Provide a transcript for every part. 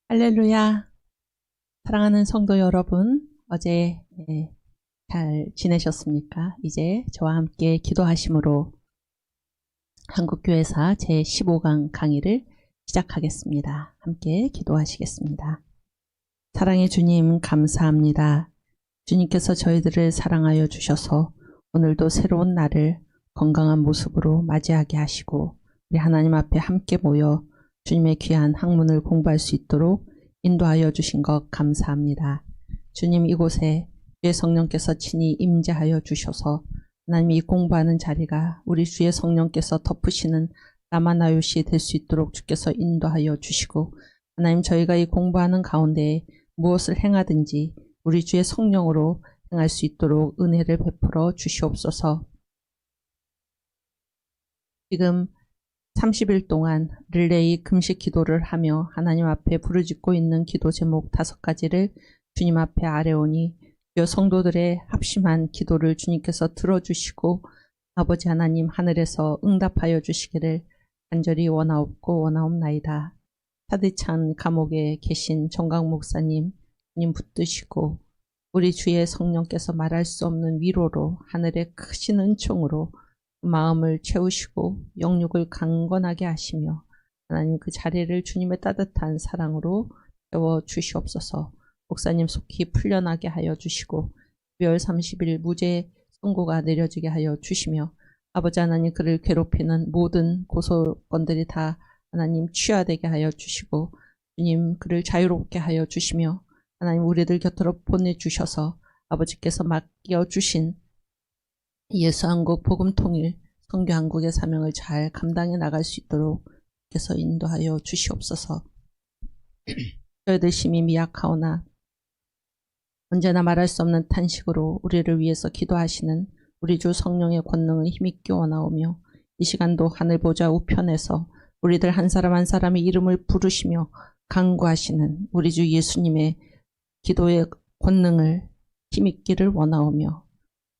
할렐루야. 사랑하는 성도 여러분, 어제 잘 지내셨습니까? 이제 저와 함께 기도하심으로 한국교회사 제15강 강의를 시작하겠습니다. 함께 기도하시겠습니다. 사랑의 주님, 감사합니다. 주님께서 저희들을 사랑하여 주셔서 오늘도 새로운 날을 건강한 모습으로 맞이하게 하시고 우리 하나님 앞에 함께 모여 주님의 귀한 학문을 공부할 수 있도록 인도하여 주신 것 감사합니다. 주님, 이곳에 주의 성령께서 친히 임재하여 주셔서 하나님 이 공부하는 자리가 우리 주의 성령께서 덮으시는 라마나요시 될 수 있도록 주께서 인도하여 주시고, 하나님 저희가 이 공부하는 가운데 무엇을 행하든지 우리 주의 성령으로 행할 수 있도록 은혜를 베풀어 주시옵소서. 지금 30일 동안 릴레이 금식 기도를 하며 하나님 앞에 부르짖고 있는 기도 제목 5가지를 주님 앞에 아뢰오니 주여 성도들의 합심한 기도를 주님께서 들어주시고 아버지 하나님 하늘에서 응답하여 주시기를 간절히 원하옵나이다. 차디찬 감옥에 계신 정강 목사님 주님 붙드시고 우리 주의 성령께서 말할 수 없는 위로로 하늘의 크신 은총으로 마음을 채우시고 영육을 강건하게 하시며 하나님 그 자리를 주님의 따뜻한 사랑으로 채워 주시옵소서. 목사님 속히 풀려나게 하여 주시고 9월 30일 무죄 선고가 내려지게 하여 주시며 아버지 하나님 그를 괴롭히는 모든 고소건들이 다 하나님 취하되게 하여 주시고 주님 그를 자유롭게 하여 주시며 하나님 우리들 곁으로 보내주셔서 아버지께서 맡겨주신 예수한국 복음통일 선교한국의 사명을 잘 감당해 나갈 수 있도록 주께서 인도하여 주시옵소서. 저희들 심히 미약하오나 언제나 말할 수 없는 탄식으로 우리를 위해서 기도하시는 우리 주 성령의 권능을 힘있게 원하오며 이 시간도 하늘 보좌 우편에서 우리들 한 사람 한 사람의 이름을 부르시며 간구하시는 우리 주 예수님의 기도의 권능을 힘있기를 원하오며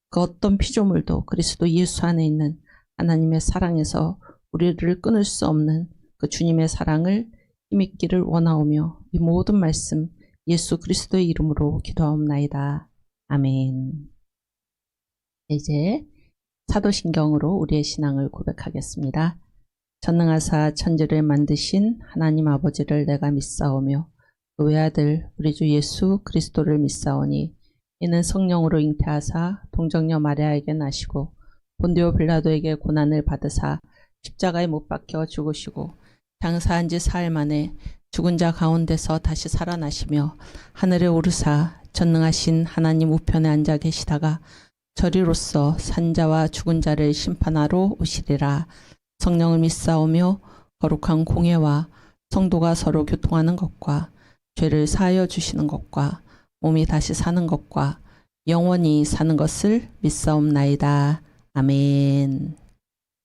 그 어떤 피조물도 그리스도 예수 안에 있는 하나님의 사랑에서 우리를 끊을 수 없는 그 주님의 사랑을 힘있기를 원하오며 이 모든 말씀 예수 그리스도의 이름으로 기도하옵나이다. 아멘. 이제 사도신경으로 우리의 신앙을 고백하겠습니다. 전능하사 천지를 만드신 하나님 아버지를 내가 믿사오며 그 외아들 우리 주 예수 그리스도를 믿사오니 이는 성령으로 잉태하사 동정녀 마리아에게 나시고 본디오 빌라도에게 고난을 받으사 십자가에 못 박혀 죽으시고 장사한 지 사흘 만에 죽은 자 가운데서 다시 살아나시며 하늘에 오르사 전능하신 하나님 우편에 앉아 계시다가 저리로서 산자와 죽은 자를 심판하러 오시리라. 성령을 믿사오며 거룩한 공예와 성도가 서로 교통하는 것과 죄를 사하여 주시는 것과 몸이 다시 사는 것과 영원히 사는 것을 믿사옵나이다. 아멘.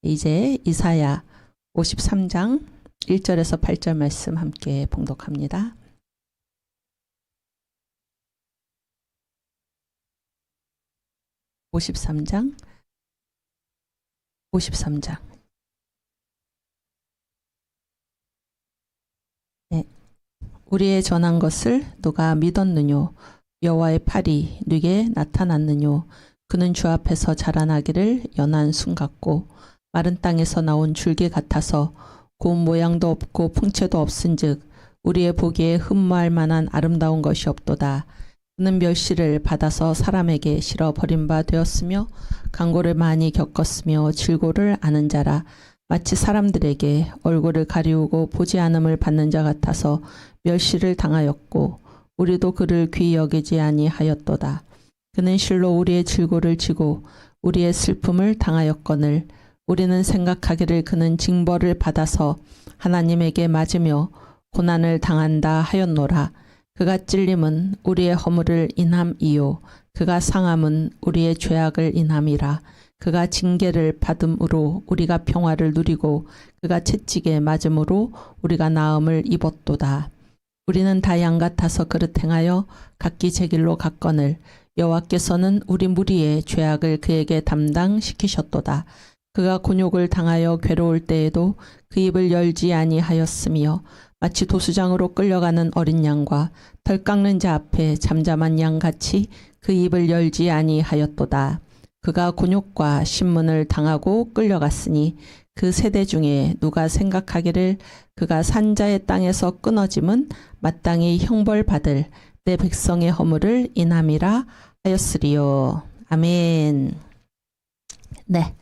이제 이사야 53장 1절에서 8절 말씀 함께 봉독합니다. (53장) 네. 우리의 전한 것을 누가 믿었느뇨? 여호와의 팔이 네게 나타났느뇨? 그는 주 앞에서 자라나기를 연한 순 같고 마른 땅에서 나온 줄기 같아서 고운 모양도 없고 풍채도 없은즉 우리의 보기에 흠모할 만한 아름다운 것이 없도다. 그는 멸시를 받아서 사람에게 실어 버린 바 되었으며 강고를 많이 겪었으며 질고를 아는 자라. 마치 사람들에게 얼굴을 가리우고 보지 않음을 받는 자 같아서 멸시를 당하였고 우리도 그를 귀히 여기지 아니하였도다. 그는 실로 우리의 질고를 지고 우리의 슬픔을 당하였거늘 우리는 생각하기를 그는 징벌을 받아서 하나님에게 맞으며 고난을 당한다 하였노라. 그가 찔림은 우리의 허물을 인함이요 그가 상함은 우리의 죄악을 인함이라. 그가 징계를 받음으로 우리가 평화를 누리고 그가 채찍에 맞음으로 우리가 나음을 입었도다. 우리는 다 양 같아서 그릇 행하여 각기 제 길로 갔거늘 여호와께서는 우리 무리의 죄악을 그에게 담당시키셨도다. 그가 곤욕을 당하여 괴로울 때에도 그 입을 열지 아니하였으며 마치 도수장으로 끌려가는 어린 양과 덜 깎는 자 앞에 잠잠한 양같이 그 입을 열지 아니하였도다. 그가 곤욕과 신문을 당하고 끌려갔으니 그 세대 중에 누가 생각하기를 그가 산자의 땅에서 끊어짐은 마땅히 형벌받을 내 백성의 허물을 인함이라 하였으리요. 아멘. 네,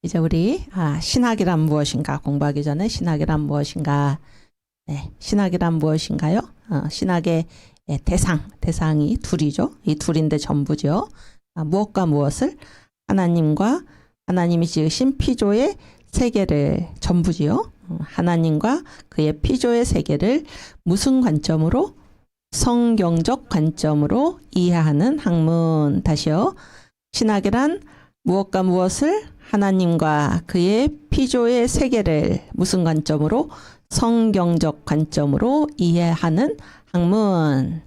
이제 우리 신학이란 무엇인가 공부하기 전에 신학이란 무엇인가. 네, 신학이란 무엇인가요? 신학의 대상이 둘이죠. 이 둘인데 전부죠. 무엇과 무엇을? 하나님과 하나님이 지으신 피조의 세계를 전부지요. 하나님과 그의 피조의 세계를 무슨 관점으로? 성경적 관점으로 이해하는 학문. 다시요. 신학이란 무엇과 무엇을? 하나님과 그의 피조의 세계를 무슨 관점으로? 성경적 관점으로 이해하는 학문.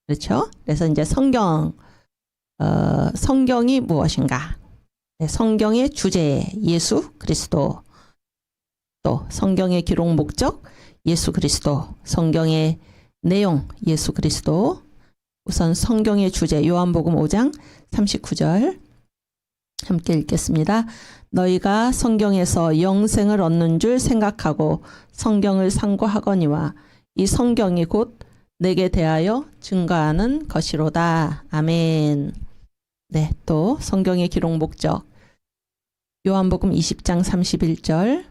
그렇죠? 그래서 이제 성경이 무엇인가? 네, 성경의 주제 예수 그리스도, 또 성경의 기록 목적 예수 그리스도, 성경의 내용 예수 그리스도. 우선 성경의 주제 요한복음 5장 39절 함께 읽겠습니다. 너희가 성경에서 영생을 얻는 줄 생각하고 성경을 상고하거니와 이 성경이 곧 내게 대하여 증거하는 것이로다. 아멘. 네, 또 성경의 기록 목적 요한복음 20장 31절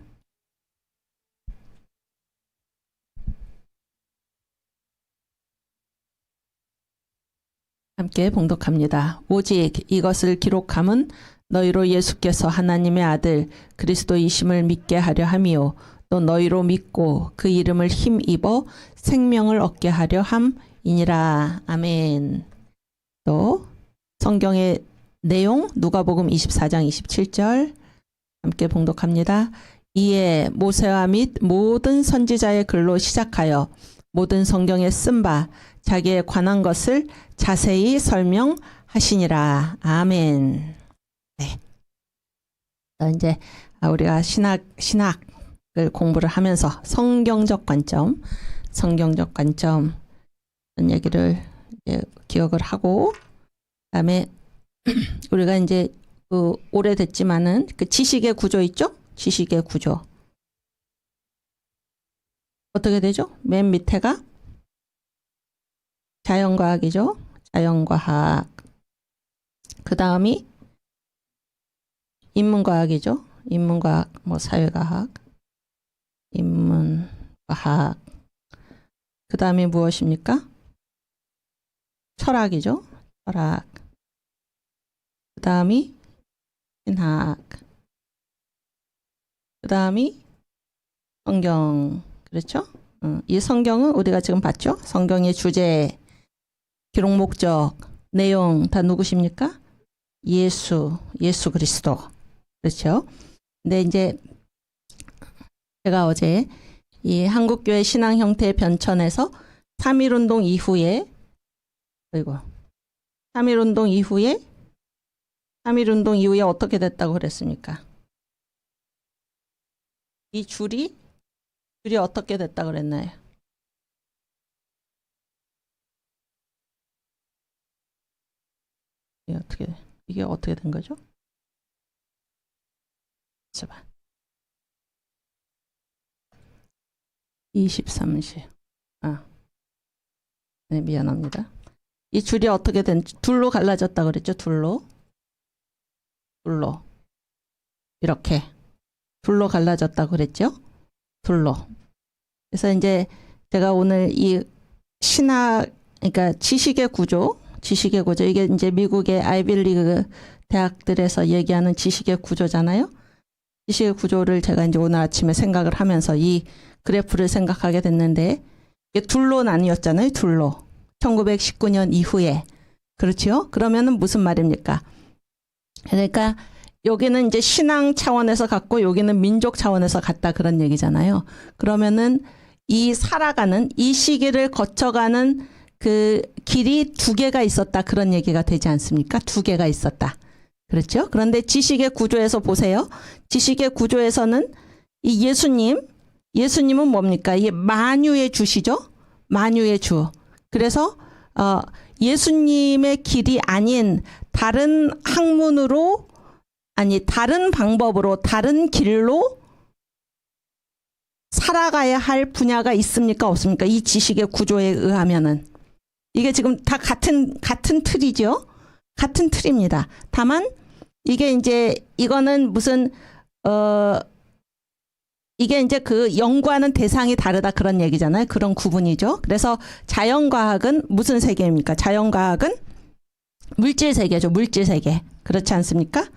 함께 봉독합니다. 오직 이것을 기록함은 너희로 예수께서 하나님의 아들 그리스도이심을 믿게 하려 함이요 또 너희로 믿고 그 이름을 힘입어 생명을 얻게 하려 함이니라. 아멘. 또 성경의 내용 누가복음 24장 27절 함께 봉독합니다. 이에 모세와 및 모든 선지자의 글로 시작하여 모든 성경에 쓴 바 자기에 관한 것을 자세히 설명하시니라. 아멘. 네. 이제 우리가 신학을 공부를 하면서 성경적 관점 이런 얘기를 이제 기억을 하고, 그다음에 우리가 이제 오래됐지만은 그 지식의 구조 있죠? 지식의 구조 어떻게 되죠? 맨 밑에가 자연과학이죠. 자연과학. 그 다음이 인문과학이죠. 인문과학, 사회과학, 인문과학. 그 다음이 무엇입니까? 철학이죠. 철학. 그 다음이 신학. 그 다음이 성경. 그렇죠? 이 성경은 우리가 지금 봤죠? 성경의 주제, 기록 목적, 내용 다 누구십니까? 예수 그리스도. 그렇죠? 근데 이제 제가 어제 이 한국교회 신앙 형태의 변천에서 3.1운동 이후에 3.1운동 이후에 어떻게 됐다고 그랬습니까? 이 줄이 어떻게 됐다고 그랬나요? 이게 어떻게 된 거죠? 봐. 20, 30. 네, 미안합니다. 이 줄이 어떻게 둘로 갈라졌다고 그랬죠? 둘로. 이렇게. 둘로 갈라졌다고 그랬죠? 둘로. 그래서 이제 제가 오늘 이 그러니까 지식의 구조, 이게 이제 미국의 아이비리그 대학들에서 얘기하는 지식의 구조잖아요. 지식의 구조를 제가 이제 오늘 아침에 생각을 하면서 이 그래프를 생각하게 됐는데, 이게 둘로 나뉘었잖아요. 둘로. 1919년 이후에. 그렇죠? 그러면은 무슨 말입니까? 그러니까 여기는 이제 신앙 차원에서 갔고 여기는 민족 차원에서 갔다, 그런 얘기잖아요. 그러면은 이 시기를 거쳐가는 그 길이 두 개가 있었다, 그런 얘기가 되지 않습니까? 두 개가 있었다. 그렇죠? 그런데 지식의 구조에서 보세요. 지식의 구조에서는 이 예수님은 뭡니까? 이게 만유의 주시죠? 만유의 주. 그래서 예수님의 길이 아닌 다른 학문으로 다른 방법으로 다른 길로 살아가야 할 분야가 있습니까? 없습니까? 이 지식의 구조에 의하면은. 이게 지금 다 같은 틀이죠? 같은 틀입니다. 다만, 이게 이제, 이거는 무슨, 이게 이제 그 연구하는 대상이 다르다 그런 얘기잖아요. 그런 구분이죠. 그래서 자연과학은 무슨 세계입니까? 자연과학은 물질 세계죠. 물질 세계. 그렇지 않습니까?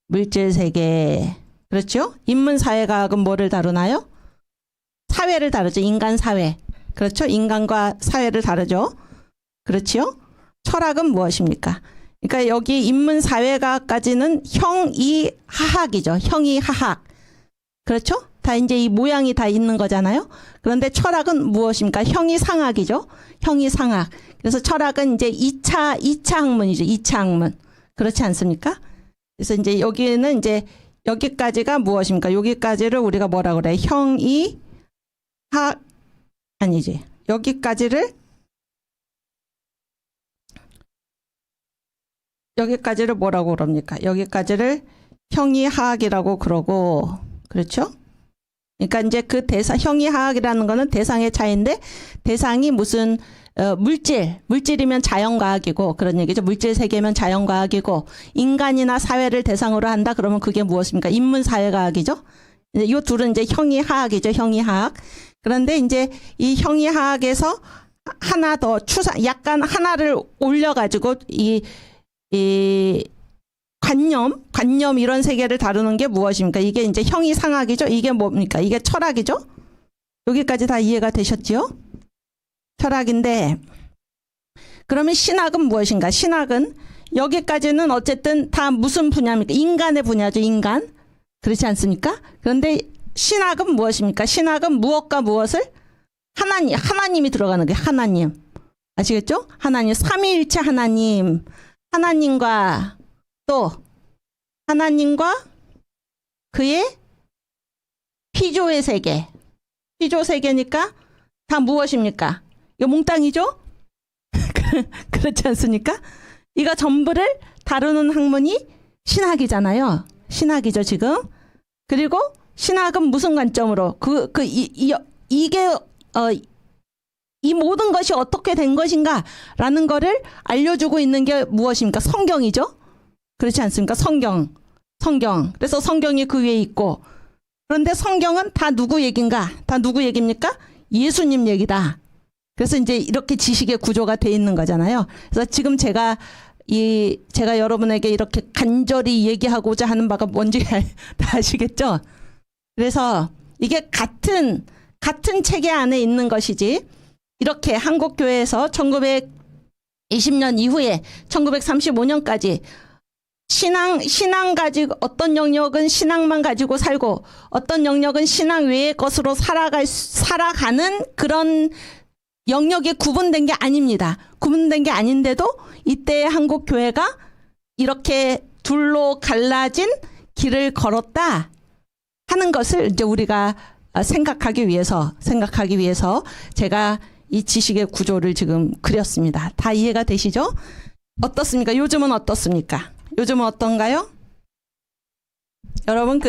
물질 세계. 그렇죠? 인문사회과학은 뭐를 다루나요? 사회를 다루죠. 인간 사회. 그렇죠? 인간과 사회를 다루죠. 그렇지요? 철학은 무엇입니까? 그러니까 여기 인문사회과까지는 형이하학이죠. 형이하학. 그렇죠? 다 이제 이 모양이 다 있는 거잖아요. 그런데 철학은 무엇입니까? 형이상학이죠. 형이상학. 그래서 철학은 이제 2차 학문이죠. 2차 학문. 그렇지 않습니까? 그래서 이제 여기는 이제 여기까지가 무엇입니까? 여기까지를 우리가 뭐라 그래? 형이학 아니지. 여기까지를 뭐라고 그럽니까? 여기까지를 형이하학이라고 그러고, 그렇죠? 그러니까 이제 그 형이하학이라는 거는 대상의 차이인데, 대상이 무슨, 물질이면 자연과학이고, 그런 얘기죠. 물질 세계면 자연과학이고, 인간이나 사회를 대상으로 한다? 그러면 그게 무엇입니까? 인문사회과학이죠? 이 둘은 이제 형이하학이죠. 형이하학. 그런데 이제 이 형이하학에서 하나 더 약간 하나를 올려가지고, 이 관념 이런 세계를 다루는 게 무엇입니까? 이게 이제 형이상학이죠? 이게 뭡니까? 이게 철학이죠? 여기까지 다 이해가 되셨지요? 철학인데, 그러면 신학은 무엇인가? 신학은 여기까지는 어쨌든 다 무슨 분야입니까? 인간의 분야죠, 인간. 그렇지 않습니까? 그런데 신학은 무엇입니까? 신학은 무엇과 무엇을? 하나님이 들어가는 게 하나님. 아시겠죠? 하나님, 삼위일체 하나님과 또 하나님과 그의 피조의 세계. 피조 세계니까 다 무엇입니까? 이거 몽땅이죠? 그렇지 않습니까? 이거 전부를 다루는 학문이 신학이잖아요. 신학이죠, 지금. 그리고 신학은 무슨 관점으로 이게 이 모든 것이 어떻게 된 것인가라는 거를 알려주고 있는 게 무엇입니까? 성경이죠. 그렇지 않습니까? 성경. 그래서 성경이 그 위에 있고, 그런데 성경은 다 누구 얘기인가? 다 누구 얘기입니까? 예수님 얘기다. 그래서 이제 이렇게 지식의 구조가 돼 있는 거잖아요. 그래서 지금 제가 여러분에게 이렇게 간절히 얘기하고자 하는 바가 뭔지 다 아시겠죠? 그래서 이게 같은 체계 안에 있는 것이지, 이렇게 한국교회에서 1920년 이후에 1935년까지 신앙 가지고 어떤 영역은 신앙만 가지고 살고 어떤 영역은 신앙 외의 것으로 살아가는 그런 영역이 구분된 게 아닙니다. 구분된 게 아닌데도 이때 한국 교회가 이렇게 둘로 갈라진 길을 걸었다 하는 것을 이제 우리가 생각하기 위해서 제가 이 지식의 구조를 지금 그렸습니다. 다 이해가 되시죠? 어떻습니까? 요즘은 어떻습니까? 요즘은 어떤가요? 여러분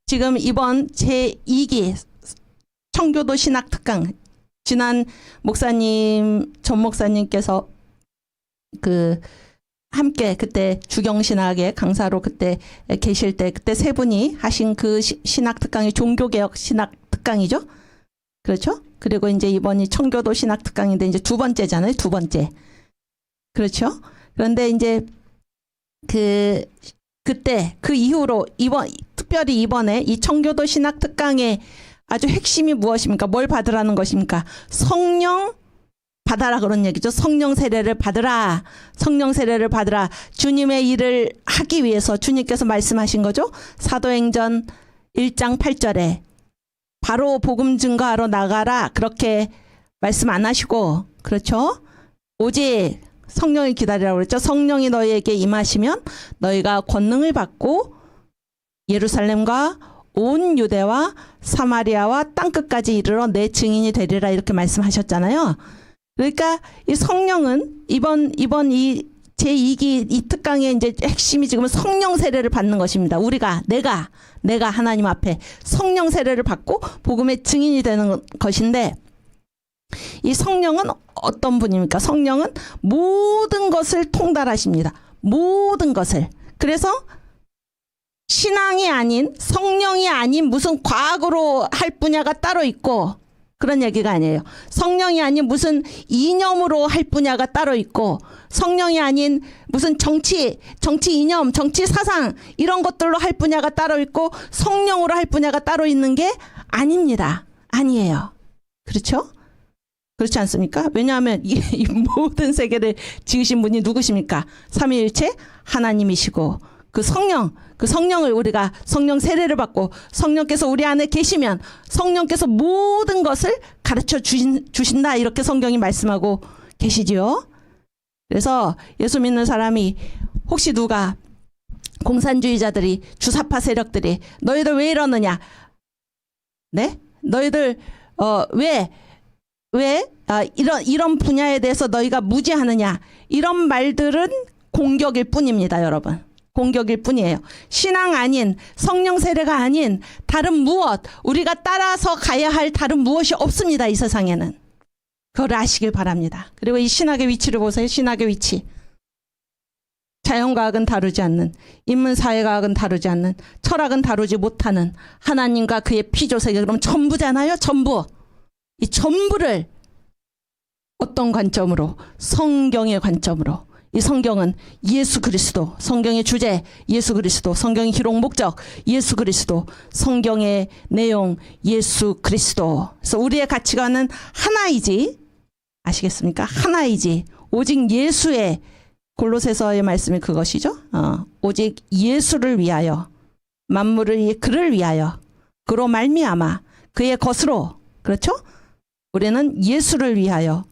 지금 이번 제2기 청교도 신학 특강 지난 전 목사님께서 함께 그때 주경신학의 강사로 그때 계실 때 그때 세 분이 하신 그 신학 특강이 종교개혁 신학 특강이죠. 그렇죠? 그리고 이제 이번이 청교도 신학 특강인데 이제 두 번째잖아요. 두 번째. 그렇죠? 그런데 이제 그때 그 이후로 특별히 이번에 이 청교도 신학 특강의 아주 핵심이 무엇입니까? 뭘 받으라는 것입니까? 성령 받아라 그런 얘기죠. 성령 세례를 받으라. 주님의 일을 하기 위해서 주님께서 말씀하신 거죠. 사도행전 1장 8절에 바로 복음 증거하러 나가라 그렇게 말씀 안 하시고, 그렇죠? 오직 성령을 기다리라고 그랬죠. 성령이 너희에게 임하시면 너희가 권능을 받고 예루살렘과 온 유대와 사마리아와 땅끝까지 이르러 내 증인이 되리라 이렇게 말씀하셨잖아요. 그러니까 이 성령은 이번 이 제2기 이 특강의 이제 핵심이 지금 성령 세례를 받는 것입니다. 우리가 내가 하나님 앞에 성령 세례를 받고 복음의 증인이 되는 것인데 이 성령은 어떤 분입니까? 성령은 모든 것을 통달하십니다. 모든 것을. 그래서 신앙이 아닌 성령이 아닌 무슨 과학으로 할 분야가 따로 있고 그런 얘기가 아니에요. 성령이 아닌 무슨 이념으로 할 분야가 따로 있고 성령이 아닌 무슨 정치 이념, 정치 사상 이런 것들로 할 분야가 따로 있고 성령으로 할 분야가 따로 있는 게 아닙니다. 아니에요. 그렇죠? 그렇지 않습니까? 왜냐하면 이 모든 세계를 지으신 분이 누구십니까? 삼위일체 하나님이시고 그 성령을 우리가 성령 세례를 받고 성령께서 우리 안에 계시면 성령께서 모든 것을 가르쳐 주신다 이렇게 성경이 말씀하고 계시지요. 그래서 예수 믿는 사람이 혹시 누가 공산주의자들이 주사파 세력들이 너희들 왜 이러느냐? 네? 너희들 왜 이런 분야에 대해서 너희가 무지하느냐? 이런 말들은 공격일 뿐입니다, 여러분. 공격일 뿐이에요. 신앙 아닌 성령 세례가 아닌 다른 무엇 우리가 따라서 가야 할 다른 무엇이 없습니다. 이 세상에는. 그걸 아시길 바랍니다. 그리고 이 신학의 위치를 보세요. 신학의 위치. 자연과학은 다루지 않는 인문사회과학은 다루지 않는 철학은 다루지 못하는 하나님과 그의 피조세계 그럼 전부잖아요. 전부. 이 전부를 어떤 관점으로? 성경의 관점으로. 이 성경은 예수 그리스도, 성경의 주제 예수 그리스도, 성경의 기록 목적 예수 그리스도, 성경의 내용 예수 그리스도. 그래서 우리의 가치관은 하나이지, 아시겠습니까? 하나이지 오직 예수의, 골로새서의 말씀이 그것이죠. 오직 예수를 위하여 만물을 그를 위하여 그로 말미암아 그의 것으로. 그렇죠? 우리는 예수를 위하여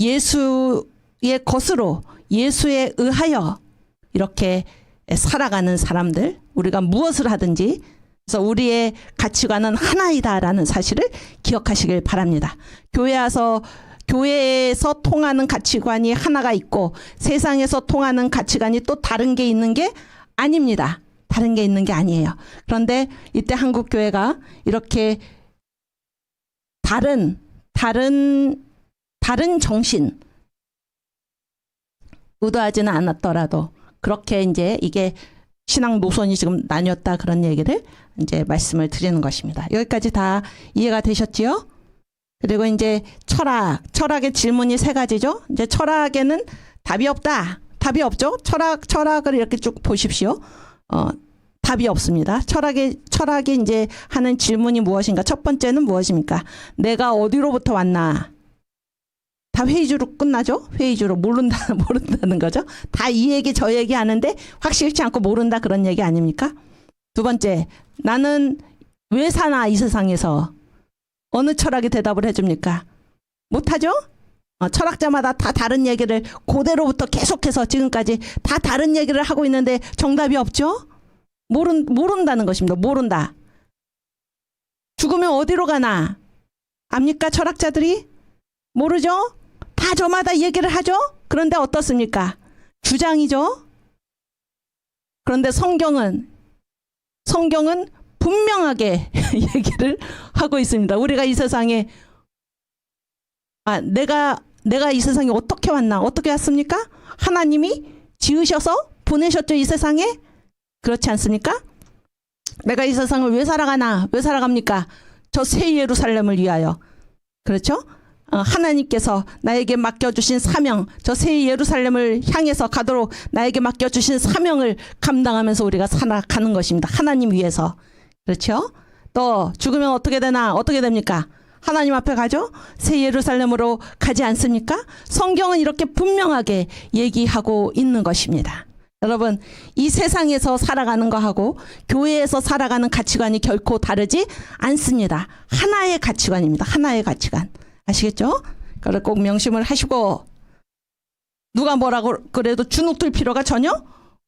예수의 것으로 예수에 의하여 이렇게 살아가는 사람들, 우리가 무엇을 하든지 그래서 우리의 가치관은 하나이다라는 사실을 기억하시길 바랍니다. 교회에서 통하는 가치관이 하나가 있고 세상에서 통하는 가치관이 또 다른 게 있는 게 아닙니다. 다른 게 있는 게 아니에요. 그런데 이때 한국 교회가 이렇게 다른 정신, 의도하지는 않았더라도 그렇게 이제 이게 신앙 노선이 지금 나뉘었다 그런 얘기를 이제 말씀을 드리는 것입니다. 여기까지 다 이해가 되셨지요? 그리고 이제 철학의 질문이 3가지죠. 이제 철학에는 답이 없다. 답이 없죠. 철학을 이렇게 쭉 보십시오. 답이 없습니다. 철학이 이제 하는 질문이 무엇인가? 첫 번째는 무엇입니까? 내가 어디로부터 왔나? 다 회의주로 끝나죠? 회의주로 모른다는 거죠. 다 이 얘기 저 얘기 하는데 확실치 않고 모른다 그런 얘기 아닙니까? 두 번째, 나는 왜 사나 이 세상에서? 어느 철학이 대답을 해줍니까? 못하죠? 철학자마다 다 다른 얘기를 고대로부터 계속해서 지금까지 다 다른 얘기를 하고 있는데 정답이 없죠? 모른다는 것입니다. 모른다. 죽으면 어디로 가나? 압니까? 철학자들이? 모르죠? 다 저마다 얘기를 하죠? 그런데 어떻습니까? 주장이죠? 그런데 성경은 분명하게 얘기를 하고 있습니다. 우리가 이 세상에 내가 이 세상에 어떻게 왔나? 어떻게 왔습니까? 하나님이 지으셔서 보내셨죠, 이 세상에? 그렇지 않습니까? 내가 이 세상을 왜 살아가나? 왜 살아갑니까? 저 새 예루살렘을 위하여. 그렇죠? 하나님께서 나에게 맡겨주신 사명, 저 새 예루살렘을 향해서 가도록 나에게 맡겨주신 사명을 감당하면서 우리가 살아가는 것입니다. 하나님 위해서. 그렇죠? 또 죽으면 어떻게 되나? 어떻게 됩니까? 하나님 앞에 가죠? 새 예루살렘으로 가지 않습니까? 성경은 이렇게 분명하게 얘기하고 있는 것입니다. 여러분, 이 세상에서 살아가는 거하고 교회에서 살아가는 가치관이 결코 다르지 않습니다. 하나의 가치관입니다. 하나의 가치관. 아시겠죠? 그걸 꼭 명심을 하시고, 누가 뭐라고 그래도 주눅 들 필요가 전혀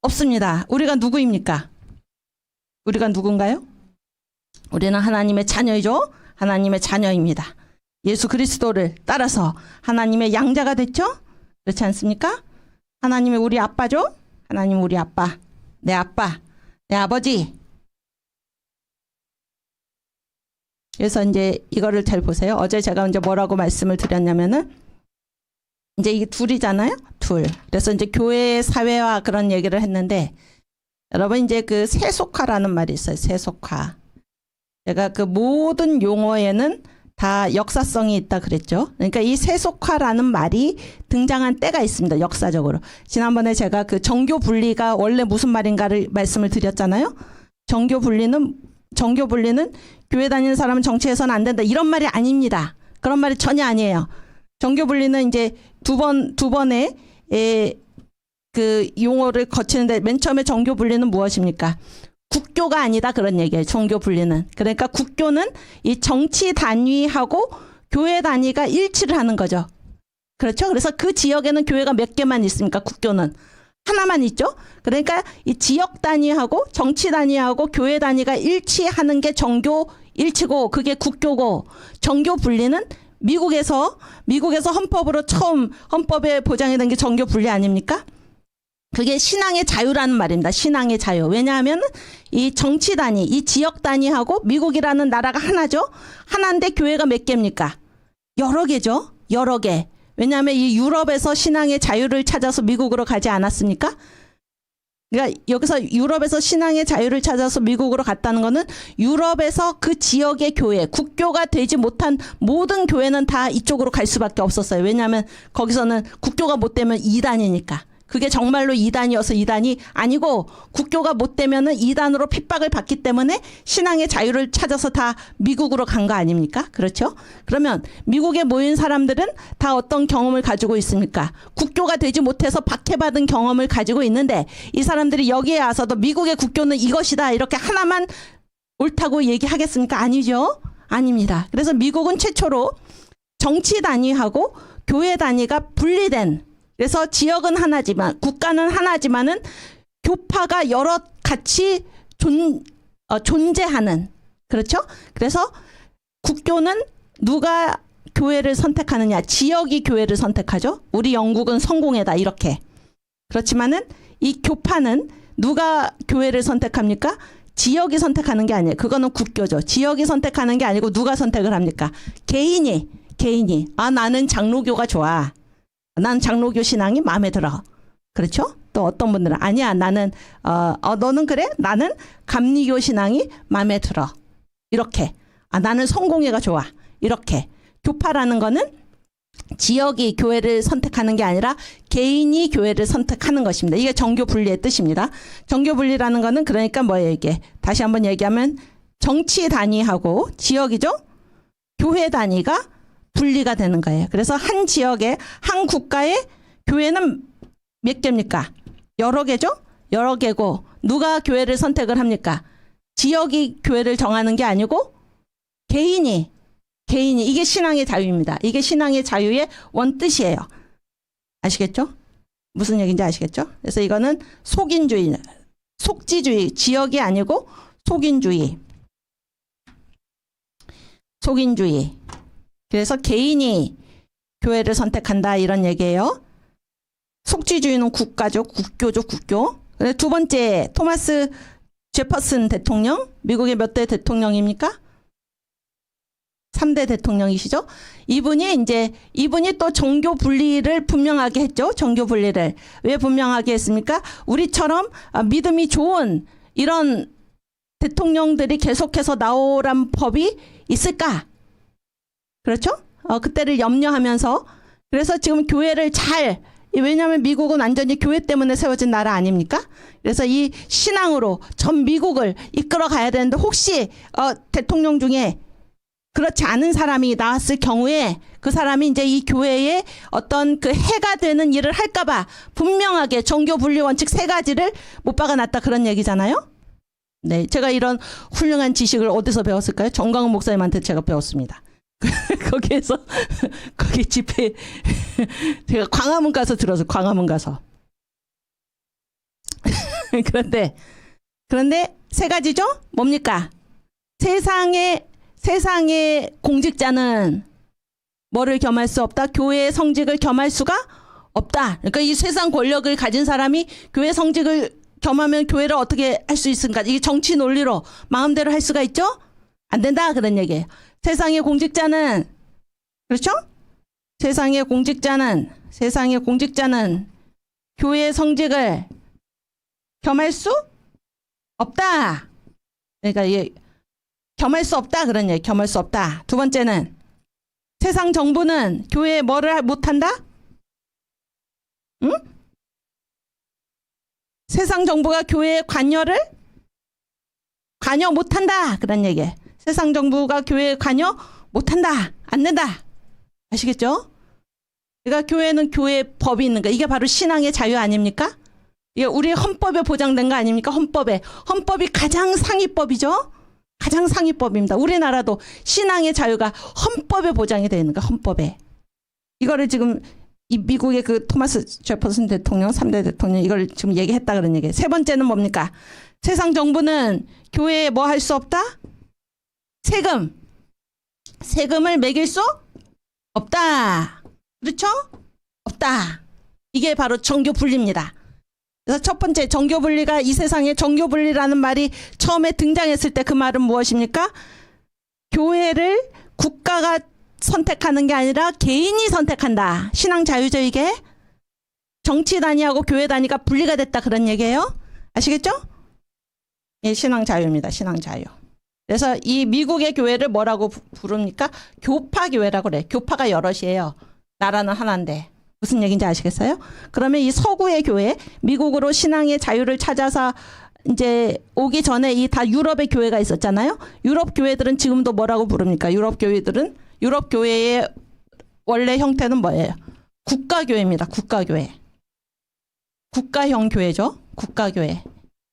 없습니다. 우리가 누구입니까? 우리가 누군가요? 우리는 하나님의 자녀이죠. 하나님의 자녀입니다. 예수 그리스도를 따라서 하나님의 양자가 됐죠? 그렇지 않습니까? 하나님이 우리 아빠죠? 하나님 우리 아빠, 내 아버지. 그래서 이제 이거를 잘 보세요. 어제 제가 이제 뭐라고 말씀을 드렸냐면은 이제 이게 둘이잖아요. 둘. 그래서 이제 교회 사회와 그런 얘기를 했는데 여러분 이제 그 세속화라는 말이 있어요. 세속화. 제가 그 모든 용어에는 다 역사성이 있다 그랬죠. 그러니까 이 세속화라는 말이 등장한 때가 있습니다. 역사적으로. 지난번에 제가 그 정교 분리가 원래 무슨 말인가를 말씀을 드렸잖아요. 정교 분리는 교회 다니는 사람은 정치해서는 안 된다. 이런 말이 아닙니다. 그런 말이 전혀 아니에요. 정교 분리는 이제 두 번의 그 용어를 거치는데 맨 처음에 정교 분리는 무엇입니까? 국교가 아니다 그런 얘기예요. 정교 분리는. 그러니까 국교는 이 정치 단위하고 교회 단위가 일치를 하는 거죠. 그렇죠? 그래서 그 지역에는 교회가 몇 개만 있습니까? 국교는 하나만 있죠. 그러니까 이 지역 단위하고 정치 단위하고 교회 단위가 일치하는 게 정교 일치고 그게 국교고, 정교 분리는 미국에서 헌법으로 처음 헌법에 보장이 된 게 정교 분리 아닙니까? 그게 신앙의 자유라는 말입니다. 신앙의 자유. 왜냐하면 이 정치 단위, 이 지역 단위하고 미국이라는 나라가 하나죠. 하나인데 교회가 몇 개입니까? 여러 개죠. 여러 개. 왜냐하면 이 유럽에서 신앙의 자유를 찾아서 미국으로 가지 않았습니까? 그러니까 여기서 유럽에서 신앙의 자유를 찾아서 미국으로 갔다는 거는 유럽에서 그 지역의 교회, 국교가 되지 못한 모든 교회는 다 이쪽으로 갈 수밖에 없었어요. 왜냐하면 거기서는 국교가 못 되면 이단이니까. 그게 정말로 이단이어서 이단이 아니고 국교가 못 되면은 이단으로 핍박을 받기 때문에 신앙의 자유를 찾아서 다 미국으로 간 거 아닙니까? 그렇죠? 그러면 미국에 모인 사람들은 다 어떤 경험을 가지고 있습니까? 국교가 되지 못해서 박해받은 경험을 가지고 있는데 이 사람들이 여기에 와서도 미국의 국교는 이것이다 이렇게 하나만 옳다고 얘기하겠습니까? 아니죠? 아닙니다. 그래서 미국은 최초로 정치 단위하고 교회 단위가 분리된, 그래서 지역은 하나지만 국가는 하나지만은 교파가 여러 같이 존재하는, 그렇죠? 그래서 국교는 누가 교회를 선택하느냐, 지역이 교회를 선택하죠. 우리 영국은 성공회다 이렇게. 그렇지만은 이 교파는 누가 교회를 선택합니까? 지역이 선택하는 게 아니에요. 그거는 국교죠. 지역이 선택하는 게 아니고 누가 선택을 합니까? 개인이 나는 장로교가 좋아. 난 장로교 신앙이 마음에 들어. 그렇죠? 또 어떤 분들은 아니야, 나는 너는 그래? 나는 감리교 신앙이 마음에 들어. 이렇게. 나는 성공회가 좋아. 이렇게. 교파라는 거는 지역이 교회를 선택하는 게 아니라 개인이 교회를 선택하는 것입니다. 이게 정교 분리의 뜻입니다. 정교 분리라는 거는 그러니까 뭐예요, 이게? 다시 한번 얘기하면 정치 단위하고 지역이죠? 교회 단위가 분리가 되는 거예요. 그래서 한 지역에, 한 국가의 교회는 몇 개입니까? 여러 개죠? 여러 개고, 누가 교회를 선택을 합니까? 지역이 교회를 정하는 게 아니고 개인이, 이게 신앙의 자유입니다. 이게 신앙의 자유의 원뜻이에요. 아시겠죠? 무슨 얘기인지 아시겠죠? 그래서 이거는 속인주의, 속지주의, 지역이 아니고 속인주의. 그래서 개인이 교회를 선택한다 이런 얘기예요. 속지주의는 국가죠. 국교죠. 국교. 두 번째, 토마스 제퍼슨 대통령. 미국의 몇 대 대통령입니까? 3대 대통령이시죠. 이분이 또 정교 분리를 분명하게 했죠. 정교 분리를. 왜 분명하게 했습니까? 우리처럼 믿음이 좋은 이런 대통령들이 계속해서 나오란 법이 있을까? 그렇죠? 그때를 염려하면서. 그래서 지금 교회를 왜냐하면 미국은 완전히 교회 때문에 세워진 나라 아닙니까? 그래서 이 신앙으로 전 미국을 이끌어 가야 되는데 혹시 대통령 중에 그렇지 않은 사람이 나왔을 경우에 그 사람이 이제 이 교회에 어떤 그 해가 되는 일을 할까봐 분명하게 정교 분리 원칙 3가지를 못 박아놨다 그런 얘기잖아요. 네, 제가 이런 훌륭한 지식을 어디서 배웠을까요? 정광훈 목사님한테 제가 배웠습니다. 거기에서 거기 집회 제가 광화문 가서 들어서 광화문 가서. 그런데 세 가지죠? 뭡니까? 세상의 공직자는 뭐를 겸할 수 없다? 교회의 성직을 겸할 수가 없다. 그러니까 이 세상 권력을 가진 사람이 교회 성직을 겸하면 교회를 어떻게 할 수 있습니까? 이게 정치 논리로 마음대로 할 수가 있죠? 안 된다. 그런 얘기예요. 세상의 공직자는, 그렇죠? 세상의 공직자는 교회의 성직을 겸할 수 없다. 그러니까 이게 겸할 수 없다. 그런 얘기. 겸할 수 없다. 두 번째는 세상 정부는 교회에 뭐를 못한다? 응? 세상 정부가 교회에 관여 못한다. 그런 얘기. 세상 정부가 교회에 관여 못한다. 안 된다. 아시겠죠? 그러니까 교회는 교회 법이 있는 거. 이게 바로 신앙의 자유 아닙니까? 이게 우리 헌법에 보장된 거 아닙니까? 헌법이 가장 상위법이죠? 가장 상위법입니다. 우리나라도 신앙의 자유가 헌법에 보장이 되어 있는 거. 헌법에. 이거를 지금 이 미국의 그 토마스 제퍼슨 대통령, 3대 대통령 이걸 지금 얘기했다 그런 얘기예요. 세 번째는 뭡니까? 세상 정부는 교회에 뭐 할 수 없다? 세금을 매길 수 없다. 그렇죠? 없다. 이게 바로 정교 분리입니다. 그래서 첫 번째 정교 분리가 이 세상에 정교 분리라는 말이 처음에 등장했을 때 그 말은 무엇입니까? 교회를 국가가 선택하는 게 아니라 개인이 선택한다. 신앙 자유죠 이게? 정치 단위하고 교회 단위가 분리가 됐다 그런 얘기예요. 아시겠죠? 예, 신앙 자유입니다. 신앙 자유. 그래서 이 미국의 교회를 뭐라고 부릅니까? 교파 교회라고 그래. 교파가 여럿이에요. 나라는 하나인데. 무슨 얘기인지 아시겠어요? 그러면 이 서구의 교회, 미국으로 신앙의 자유를 찾아서 이제 오기 전에 이 다 유럽의 교회가 있었잖아요. 유럽 교회들은 지금도 뭐라고 부릅니까? 유럽 교회의 원래 형태는 뭐예요? 국가교회입니다. 국가교회. 국가형 교회죠. 국가교회.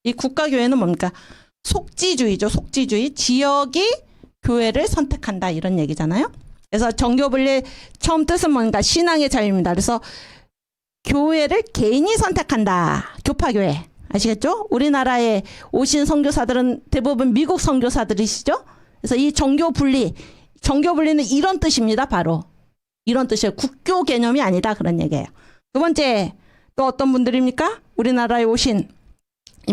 이 국가교회는 뭡니까? 속지주의죠. 속지주의. 지역이 교회를 선택한다 이런 얘기잖아요. 그래서 정교분리 처음 뜻은 뭔가 신앙의 자유입니다. 그래서 교회를 개인이 선택한다. 교파교회. 아시겠죠? 우리나라에 오신 선교사들은 대부분 미국 선교사들이시죠? 그래서 이 정교분리는 이런 뜻입니다. 바로. 이런 뜻이에요. 국교 개념이 아니다. 그런 얘기예요. 두 번째, 또 어떤 분들입니까? 우리나라에 오신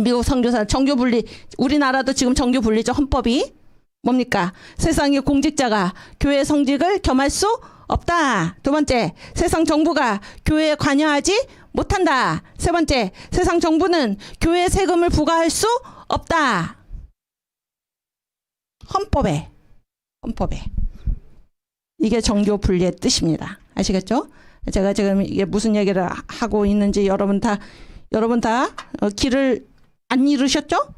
미국 선교사 정교분리. 우리나라도 지금 정교분리죠. 헌법이. 뭡니까? 세상의 공직자가 교회 성직을 겸할 수 없다. 두 번째, 세상 정부가 교회에 관여하지 못한다. 세 번째, 세상 정부는 교회 세금을 부과할 수 없다. 헌법에. 이게 정교 분리의 뜻입니다. 아시겠죠? 제가 지금 이게 무슨 얘기를 하고 있는지 여러분 다 길을 안 잃으셨죠?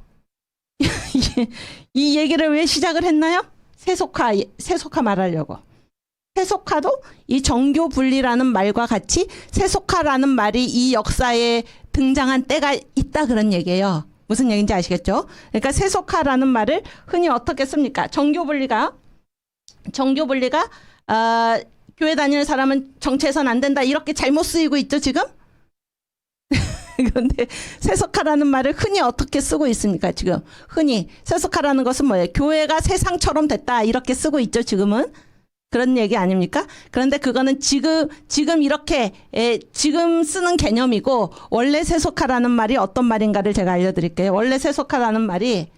이 얘기를 왜 시작을 했나요? 세속화 말하려고. 세속화도 이 정교 분리라는 말과 같이 세속화라는 말이 이 역사에 등장한 때가 있다 그런 얘기예요. 무슨 얘기인지 아시겠죠? 그러니까 세속화라는 말을 흔히 어떻게 씁니까? 정교 분리가 교회 다니는 사람은 정치해서는 안 된다 이렇게 잘못 쓰이고 있죠 지금? 그런데 세속화라는 말을 흔히 어떻게 쓰고 있습니까 지금? 흔히 세속화라는 것은 뭐예요? 교회가 세상처럼 됐다 이렇게 쓰고 있죠 지금은? 그런 얘기 아닙니까? 그런데 그거는 지금 이렇게 지금 쓰는 개념이고 원래 세속화라는 말이 어떤 말인가를 제가 알려드릴게요. 원래 세속화라는 말이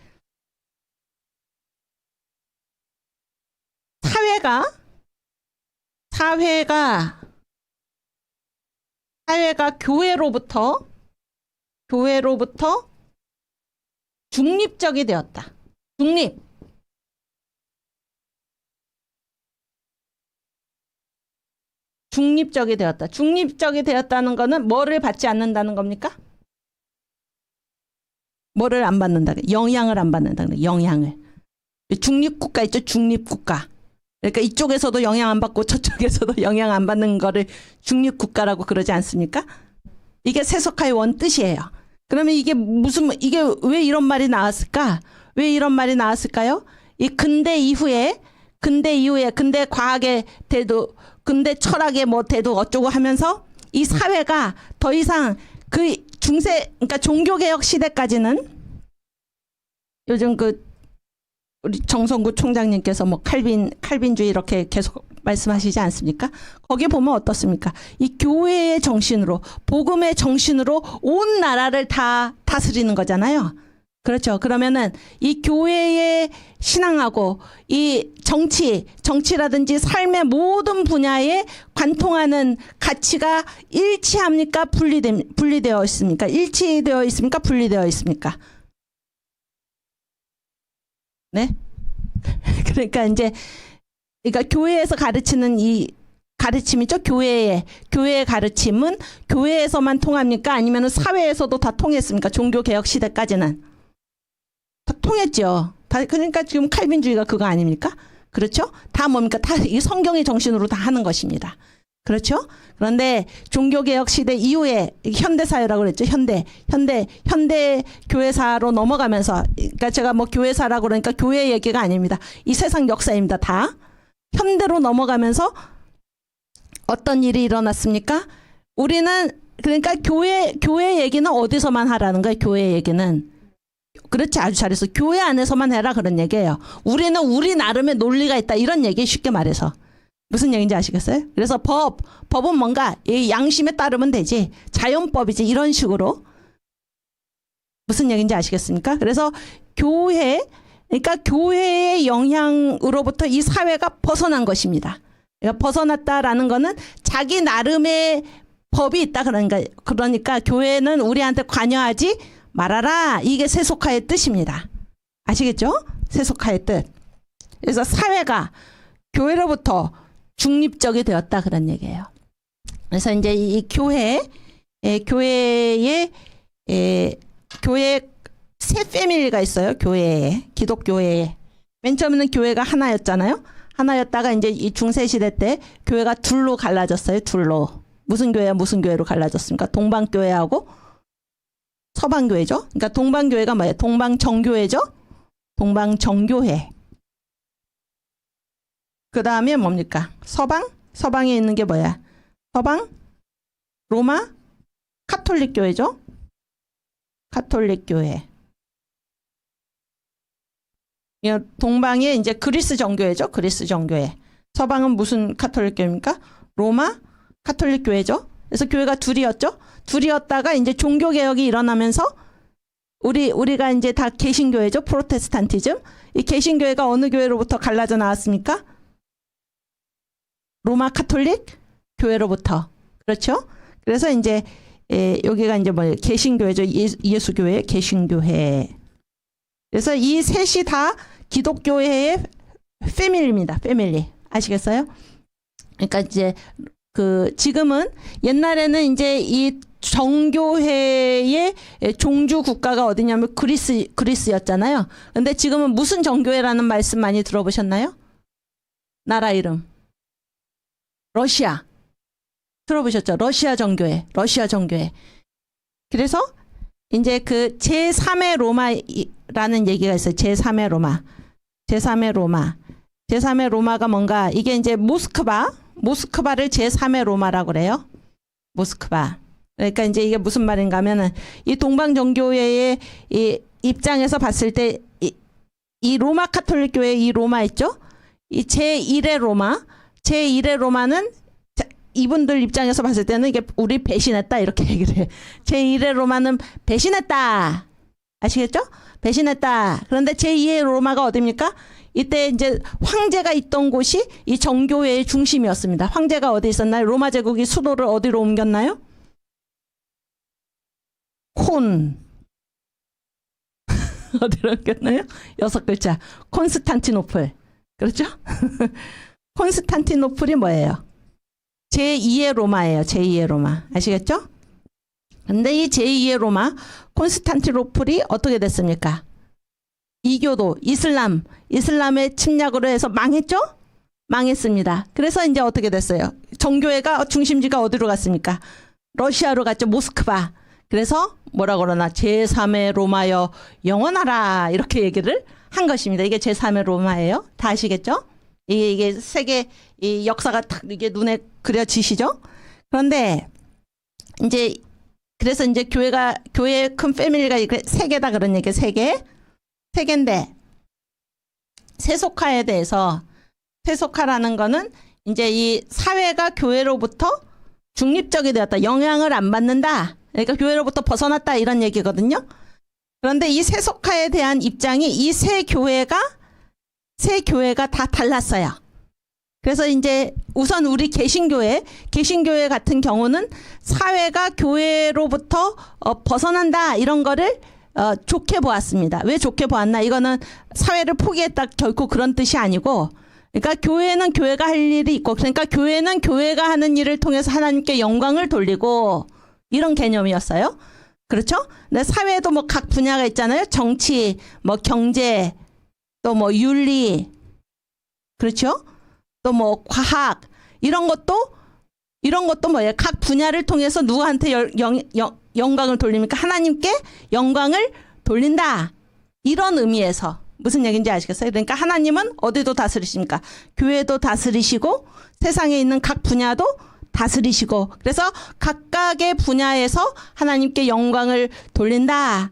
사회가 교회로부터 중립적이 되었다. 중립적이 되었다. 중립적이 되었다는 거는 뭐를 받지 않는다는 겁니까? 뭐를 안 받는다. 영향을 안 받는다는 거예요. 영향을. 중립국가 있죠. 중립국가. 그러니까 이쪽에서도 영향 안 받고 저쪽에서도 영향 안 받는 거를 중립국가라고 그러지 않습니까? 이게 세속화의 원 뜻이에요. 그러면 이게 왜 이런 말이 나왔을까? 왜 이런 말이 나왔을까요? 이 근대 과학의 근데 철학의 뭐 대도 어쩌고 하면서 이 사회가 더 이상 그 그러니까 종교개혁 시대까지는 요즘 그 우리 정성구 총장님께서 뭐 칼빈주의 이렇게 계속 말씀하시지 않습니까? 거기 보면 어떻습니까? 이 교회의 정신으로, 복음의 정신으로 온 나라를 다 다스리는 거잖아요. 그렇죠. 그러면은 이 교회의 신앙하고 이 정치라든지 삶의 모든 분야에 관통하는 가치가 일치합니까? 분리되어 있습니까? 일치되어 있습니까? 분리되어 있습니까? 네? 그러니까 이제 교회에서 가르치는 이 가르침이죠. 교회의 가르침은 교회에서만 통합니까? 아니면 사회에서도 다 통했습니까? 종교개혁 시대까지는 다 통했죠. 그러니까 지금 칼빈주의가 그거 아닙니까? 그렇죠? 다 뭡니까? 다 이 성경의 정신으로 다 하는 것입니다. 그렇죠? 그런데 종교개혁 시대 이후에 현대사회라고 그랬죠. 현대 교회사로 넘어가면서, 그러니까 제가 뭐 교회사라고 그러니까 교회 얘기가 아닙니다. 이 세상 역사입니다. 다 현대로 넘어가면서 어떤 일이 일어났습니까? 우리는 그러니까 교회 얘기는 어디서만 하라는 거예요. 교회 얘기는. 그렇지, 아주 잘했어. 교회 안에서만 해라 그런 얘기예요. 우리는 우리 나름의 논리가 있다 이런 얘기, 쉽게 말해서. 무슨 얘기인지 아시겠어요? 그래서 법은 뭔가 이 양심에 따르면 되지, 자연법이지, 이런 식으로. 무슨 얘기인지 아시겠습니까? 그래서 그러니까 교회의 영향으로부터 이 사회가 벗어난 것입니다. 그러니까 벗어났다라는 거는 자기 나름의 법이 있다, 그러니까 교회는 우리한테 관여하지 말아라, 이게 세속화의 뜻입니다. 아시겠죠? 세속화의 뜻. 그래서 사회가 교회로부터 중립적이 되었다, 그런 얘기예요. 그래서 이제 이 교회에 세 패밀리가 있어요. 교회에, 기독교회에. 맨 처음에는 교회가 하나였잖아요. 하나였다가 이제 이 중세시대 때 교회가 둘로 갈라졌어요. 둘로. 무슨 교회로 갈라졌습니까? 동방교회하고 서방교회죠. 그러니까 동방교회가 뭐예요? 동방정교회죠. 동방정교회. 그 다음에 뭡니까? 서방에 있는 게 뭐야? 서방, 로마, 카톨릭교회죠. 카톨릭교회. 동방에 이제 그리스 정교회죠. 그리스 정교회. 서방은 무슨 카톨릭교회입니까? 로마, 카톨릭교회죠. 그래서 교회가 둘이었죠. 둘이었다가 이제 종교개혁이 일어나면서 우리가 이제 다 개신교회죠. 프로테스탄티즘. 이 개신교회가 어느 교회로부터 갈라져 나왔습니까? 로마 카톨릭 교회로부터. 그렇죠? 그래서 이제 여기가 이제 뭐예요? 개신교회죠. 예수교회, 개신교회. 그래서 이 셋이 다 기독교회의 패밀리입니다. 패밀리. 아시겠어요? 그러니까 이제 지금은, 옛날에는 이제 이 정교회의 종주 국가가 어디냐면 그리스였잖아요. 근데 지금은 무슨 정교회라는 말씀 많이 들어보셨나요? 나라 이름. 러시아. 들어보셨죠? 러시아 정교회. 그래서 이제 그 제3의 로마라는 얘기가 있어요. 제3의 로마가 뭔가, 이게 이제 모스크바를 제3의 로마라고 그래요. 모스크바. 그러니까 이제 이게 무슨 말인가 하면은, 이 동방정교회의 이 입장에서 봤을 때 이 로마 카톨릭 교회, 이 로마 있죠? 이 제1의 로마는 이분들 입장에서 봤을 때는 이게 우리 배신했다, 이렇게 얘기를 해요. 제1의 로마는 배신했다. 아시겠죠? 배신했다. 그런데 제2의 로마가 어디입니까? 이때 이제 황제가 있던 곳이 이 정교회의 중심이었습니다. 황제가 어디 있었나요? 로마 제국이 수도를 어디로 옮겼나요? 어디로 옮겼나요? 6글자. 콘스탄티노플. 그렇죠? 콘스탄티노플이 뭐예요? 제2의 로마예요. 제2의 로마. 아시겠죠? 근데 이 제2의 로마, 콘스탄티노플이 어떻게 됐습니까? 이교도, 이슬람의 침략으로 해서 망했죠? 망했습니다. 그래서 이제 어떻게 됐어요? 정교회가 중심지가 어디로 갔습니까? 러시아로 갔죠. 모스크바. 그래서 뭐라 그러나, 제3의 로마여 영원하라, 이렇게 얘기를 한 것입니다. 이게 제3의 로마예요. 다 아시겠죠? 이게 세계 이 역사가 딱 이게 눈에 그려지시죠? 그런데 이제 그래서 이제 교회의 큰 패밀리가 세 개다 그런 얘기 세 개인데 세속화에 대해서 세속화라는 거는 이제 이 사회가 교회로부터 중립적이 되었다. 영향을 안 받는다. 그러니까 교회로부터 벗어났다 이런 얘기거든요. 그런데 이 세속화에 대한 입장이 이 세 교회가 다 달랐어요. 그래서 이제 우선 우리 개신교회 같은 경우는 사회가 교회로부터 벗어난다 이런 거를 좋게 보았습니다. 왜 좋게 보았나? 이거는 사회를 포기했다 결코 그런 뜻이 아니고, 그러니까 교회는 교회가 할 일이 있고, 그러니까 교회는 교회가 하는 일을 통해서 하나님께 영광을 돌리고 이런 개념이었어요. 그렇죠? 근데 사회에도 뭐 각 분야가 있잖아요. 정치, 뭐 경제, 또 뭐 윤리, 그렇죠? 또 뭐 과학 이런 것도 뭐예요? 각 분야를 통해서 누구한테 영광을 돌립니까? 하나님께 영광을 돌린다. 이런 의미에서 무슨 얘기인지 아시겠어요? 그러니까 하나님은 어디도 다스리십니까? 교회도 다스리시고 세상에 있는 각 분야도 다스리시고, 그래서 각각의 분야에서 하나님께 영광을 돌린다.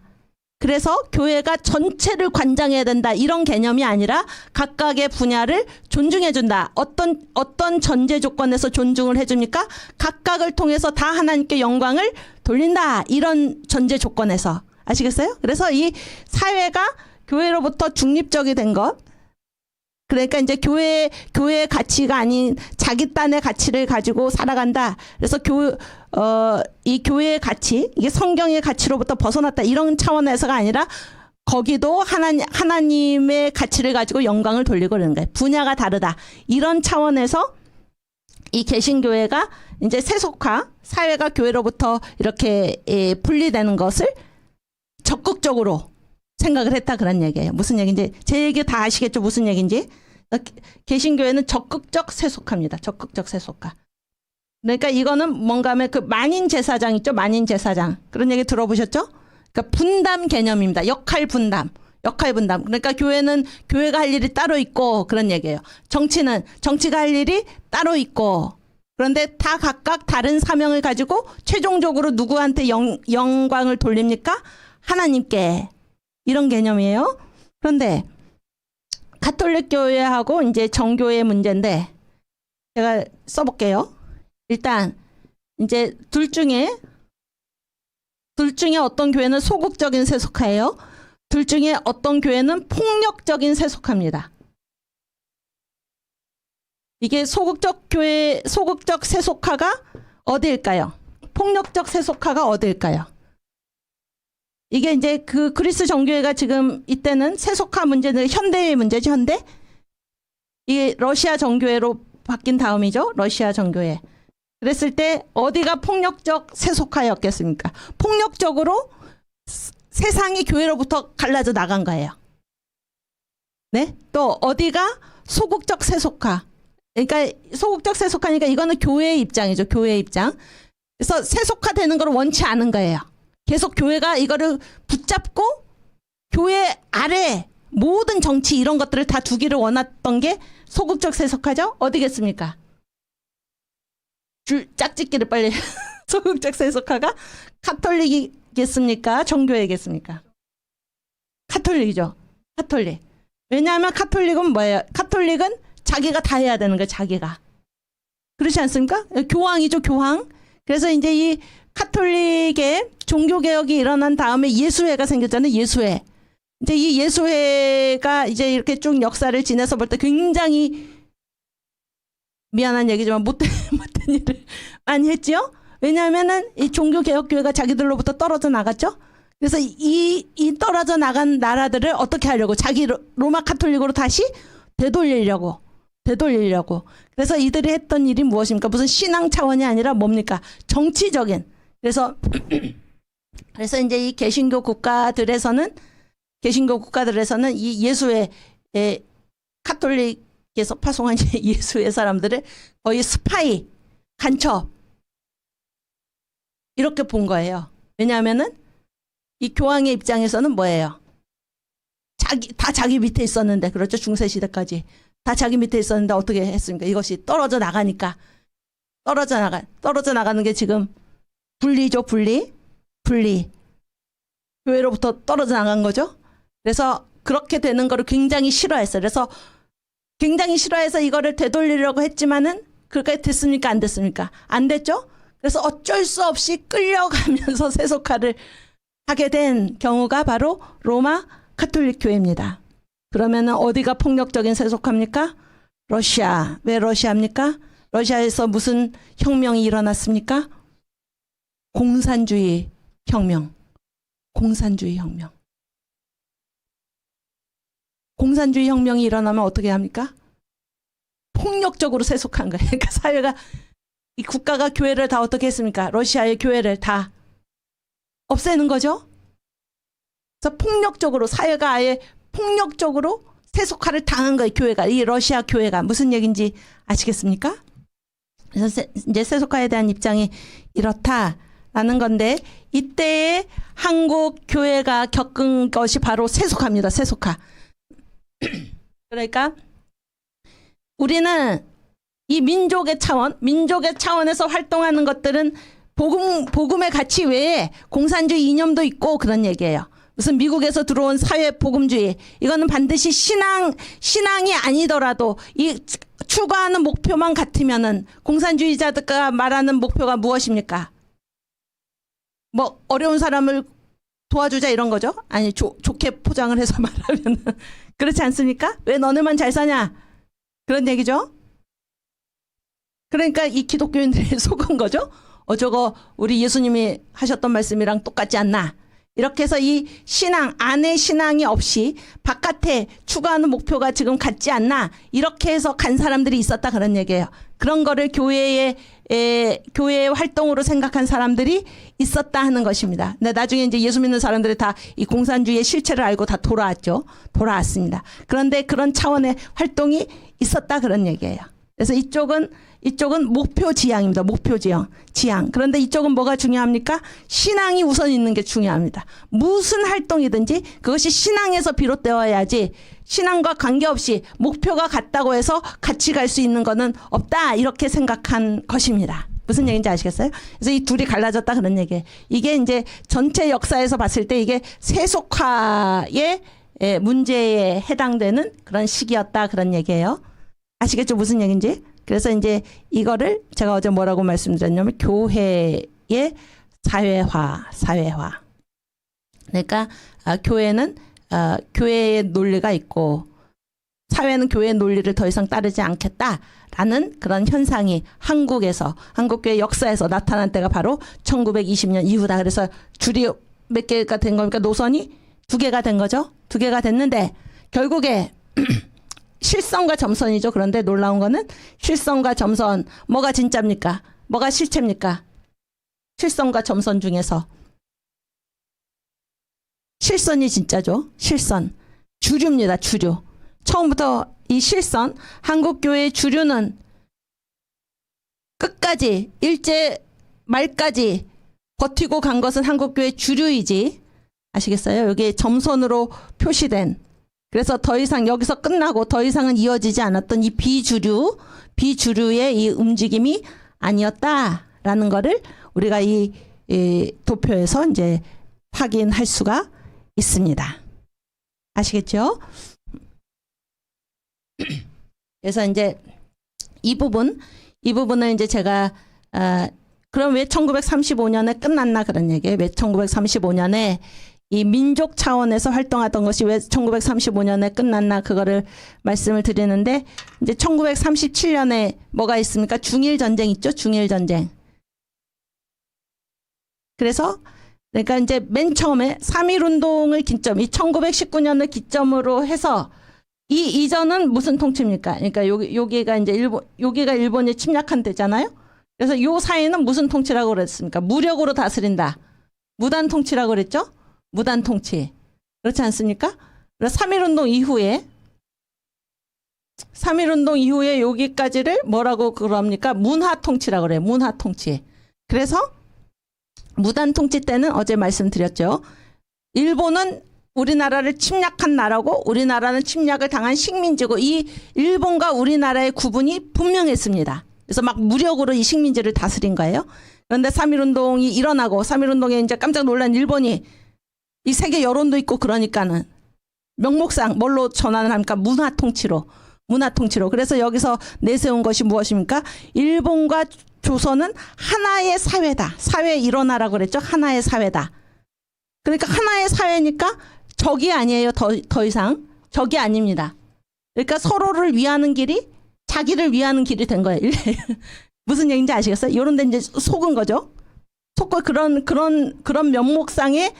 그래서 교회가 전체를 관장해야 된다 이런 개념이 아니라 각각의 분야를 존중해 준다. 어떤 전제 조건에서 존중을 해줍니까? 각각을 통해서 다 하나님께 영광을 돌린다 이런 전제 조건에서. 아시겠어요? 그래서 이 사회가 교회로부터 중립적이 된 것, 그러니까 이제 교회의 가치가 아닌 자기 딴의 가치를 가지고 살아간다. 그래서 이 교회의 가치, 이게 성경의 가치로부터 벗어났다 이런 차원에서가 아니라 거기도 하나님의 가치를 가지고 영광을 돌리고 그러는 거예요. 분야가 다르다. 이런 차원에서 이 개신교회가 이제 세속화, 사회가 교회로부터 이렇게 분리되는 것을 적극적으로 생각을 했다 그런 얘기예요. 무슨 얘기인지 제 얘기 다 아시겠죠? 무슨 얘기인지. 개신교회는 적극적 세속화입니다. 적극적 세속화. 그러니까 이거는 뭔가 하면 그 만인 제사장 있죠? 만인 제사장. 그런 얘기 들어보셨죠? 그러니까 분담 개념입니다. 역할 분담. 그러니까 교회는 교회가 할 일이 따로 있고 그런 얘기예요. 정치는 정치가 할 일이 따로 있고, 그런데 다 각각 다른 사명을 가지고 최종적으로 누구한테 영광을 돌립니까? 하나님께. 이런 개념이에요. 그런데 가톨릭 교회하고 이제 정교회 문제인데 제가 써볼게요. 일단 이제 둘 중에 어떤 교회는 소극적인 세속화예요. 둘 중에 어떤 교회는 폭력적인 세속화입니다. 이게 소극적 세속화가 어디일까요? 폭력적 세속화가 어디일까요? 이게 이제 그 그리스 정교회가 지금 이때는 세속화 문제는 현대의 문제죠, 현대. 이게 러시아 정교회로 바뀐 다음이죠, 러시아 정교회. 그랬을 때 어디가 폭력적 세속화였겠습니까? 폭력적으로 세상이 교회로부터 갈라져 나간 거예요. 네? 또 어디가 소극적 세속화. 그러니까 소극적 세속화니까 이거는 교회의 입장이죠, 교회의 입장. 그래서 세속화되는 걸 원치 않은 거예요. 계속 교회가 이거를 붙잡고 교회 아래 모든 정치 이런 것들을 다 두기를 원했던 게 소극적 세속화죠. 어디겠습니까? 줄 짝짓기를 빨리. 소극적 세속화가 카톨릭이겠습니까? 정교회겠습니까? 카톨릭이죠. 카톨릭. 왜냐하면 카톨릭은 뭐예요? 카톨릭은 자기가 다 해야 되는 거예요. 자기가. 그렇지 않습니까? 교황이죠. 교황. 그래서 이제 이 카톨릭의 종교개혁이 일어난 다음에 예수회가 생겼잖아요. 예수회. 이제 이 예수회가 이제 이렇게 쭉 역사를 지내서 볼 때 굉장히 미안한 얘기지만 못된 일을 많이 했죠. 왜냐하면은 이 종교개혁교회가 자기들로부터 떨어져 나갔죠. 그래서 이 떨어져 나간 나라들을 어떻게 하려고? 자기 로마 카톨릭으로 다시 되돌리려고. 그래서 이들이 했던 일이 무엇입니까? 무슨 신앙 차원이 아니라 뭡니까? 정치적인. 그래서 이제 이 개신교 국가들에서는 이 예수회 카톨릭에서 파송한 예수회 사람들을 거의 스파이, 간첩 이렇게 본 거예요. 왜냐하면은 이 교황의 입장에서는 뭐예요? 자기 밑에 있었는데, 그렇죠? 중세 시대까지 다 자기 밑에 있었는데 어떻게 했습니까? 이것이 떨어져 나가는 게 지금 분리죠, 분리. 교회로부터 떨어져 나간 거죠. 그래서 그렇게 되는 거를 굉장히 싫어했어요. 그래서 굉장히 싫어해서 이거를 되돌리려고 했지만은 그렇게 됐습니까? 안 됐습니까? 안 됐죠? 그래서 어쩔 수 없이 끌려가면서 세속화를 하게 된 경우가 바로 로마 가톨릭 교회입니다. 그러면은 어디가 폭력적인 세속화입니까? 러시아. 왜 러시아입니까? 러시아에서 무슨 혁명이 일어났습니까? 공산주의 혁명. 공산주의 혁명이 일어나면 어떻게 합니까? 폭력적으로 세속한 거예요. 그러니까 사회가, 이 국가가 교회를 다 어떻게 했습니까? 러시아의 교회를 다 없애는 거죠. 그래서 폭력적으로, 사회가 아예 폭력적으로 세속화를 당한 거예요. 교회가, 이 러시아 교회가. 무슨 얘기인지 아시겠습니까? 그래서 이제 세속화에 대한 입장이 이렇다라는 건데, 이때에 한국 교회가 겪은 것이 바로 세속화입니다. 세속화. 그러니까 우리는 이 민족의 차원에서 활동하는 것들은 복음의 가치 외에 공산주의 이념도 있고 그런 얘기예요. 무슨 미국에서 들어온 사회 복음주의, 이거는 반드시 신앙이 아니더라도 이 추구하는 목표만 같으면은, 공산주의자들과 말하는 목표가 무엇입니까? 뭐 어려운 사람을 도와주자 이런 거죠? 아니, 좋게 포장을 해서 말하면 그렇지 않습니까? 왜 너네만 잘 사냐? 그런 얘기죠. 그러니까 이 기독교인들이 속은 거죠. 저거 우리 예수님이 하셨던 말씀이랑 똑같지 않나? 이렇게 해서 이 신앙, 안에 신앙이 없이 바깥에 추구하는 목표가 지금 같지 않나? 이렇게 해서 간 사람들이 있었다, 그런 얘기예요. 그런 거를 교회의 활동으로 생각한 사람들이 있었다 하는 것입니다. 근데 나중에 이제 예수 믿는 사람들이 다 이 공산주의의 실체를 알고 다 돌아왔습니다. 그런데 그런 차원의 활동이 있었다, 그런 얘기예요. 그래서 이쪽은 목표 지향입니다. 목표 지향. 그런데 이쪽은 뭐가 중요합니까? 신앙이 우선 있는 게 중요합니다. 무슨 활동이든지 그것이 신앙에서 비롯되어야지, 신앙과 관계없이 목표가 같다고 해서 같이 갈 수 있는 거는 없다, 이렇게 생각한 것입니다. 무슨 얘기인지 아시겠어요? 그래서 이 둘이 갈라졌다, 그런 얘기예요. 이게 이제 전체 역사에서 봤을 때 이게 세속화의 문제에 해당되는 그런 시기였다, 그런 얘기예요. 아시겠죠? 무슨 얘기인지? 그래서 이제 이거를 제가 어제 뭐라고 말씀드렸냐면 교회의 사회화. 그러니까 교회는 교회의 논리가 있고 사회는 교회의 논리를 더 이상 따르지 않겠다라는 그런 현상이 한국교회 역사에서 나타난 때가 바로 1920년 이후다. 그래서 줄이 몇 개가 된 겁니까? 노선이 2개가 된 거죠. 2개가 됐는데 결국에 실선과 점선이죠. 그런데 놀라운 거는 실선과 점선, 뭐가 진짜입니까? 뭐가 실체입니까? 실선과 점선 중에서 실선이 진짜죠. 실선. 주류입니다. 주류. 처음부터 이 실선, 한국교회의 주류는 끝까지, 일제 말까지 버티고 간 것은 한국교회의 주류이지. 아시겠어요? 여기 점선으로 표시된, 그래서 더 이상 여기서 끝나고 더 이상은 이어지지 않았던 이 비주류의 이 움직임이 아니었다라는 거를 우리가 이 도표에서 이제 확인할 수가 있습니다. 아시겠죠? 그래서 이제 이 부분을 이제 제가 그럼 왜 1935년에 끝났나, 그런 얘기예요. 왜 1935년에 이 민족 차원에서 활동하던 것이 왜 1935년에 끝났나, 그거를 말씀을 드리는데, 이제 1937년에 뭐가 있습니까? 중일 전쟁 있죠? 중일 전쟁. 그래서 그러니까 이제 맨 처음에 3.1 운동을 기점, 이 1919년을 기점으로 해서 이 이전은 무슨 통치입니까? 그러니까 여기가 이제 여기가 일본이 침략한 데잖아요. 그래서 요 사이는 무슨 통치라고 그랬습니까? 무력으로 다스린다. 무단 통치라고 그랬죠? 무단 통치. 그렇지 않습니까? 그래서 3.1운동 이후에 여기까지를 뭐라고 그럽니까? 문화 통치라고 그래요. 문화 통치. 그래서 무단 통치 때는 어제 말씀드렸죠. 일본은 우리나라를 침략한 나라고 우리나라는 침략을 당한 식민지고 이 일본과 우리나라의 구분이 분명했습니다. 그래서 막 무력으로 이 식민지를 다스린 거예요. 그런데 3.1운동이 일어나고 3.1운동에 이제 깜짝 놀란 일본이 이 세계 여론도 있고 그러니까는 명목상 뭘로 전환을 합니까? 문화 통치로. 그래서 여기서 내세운 것이 무엇입니까? 일본과 조선은 하나의 사회다. 사회 일원화라고 그랬죠? 하나의 사회다. 그러니까 하나의 사회니까 적이 아니에요. 더 이상. 적이 아닙니다. 그러니까 서로를 위하는 길이 자기를 위하는 길이 된 거예요. 무슨 얘기인지 아시겠어요? 이런 데 이제 속은 거죠. 속고 그런 면목상의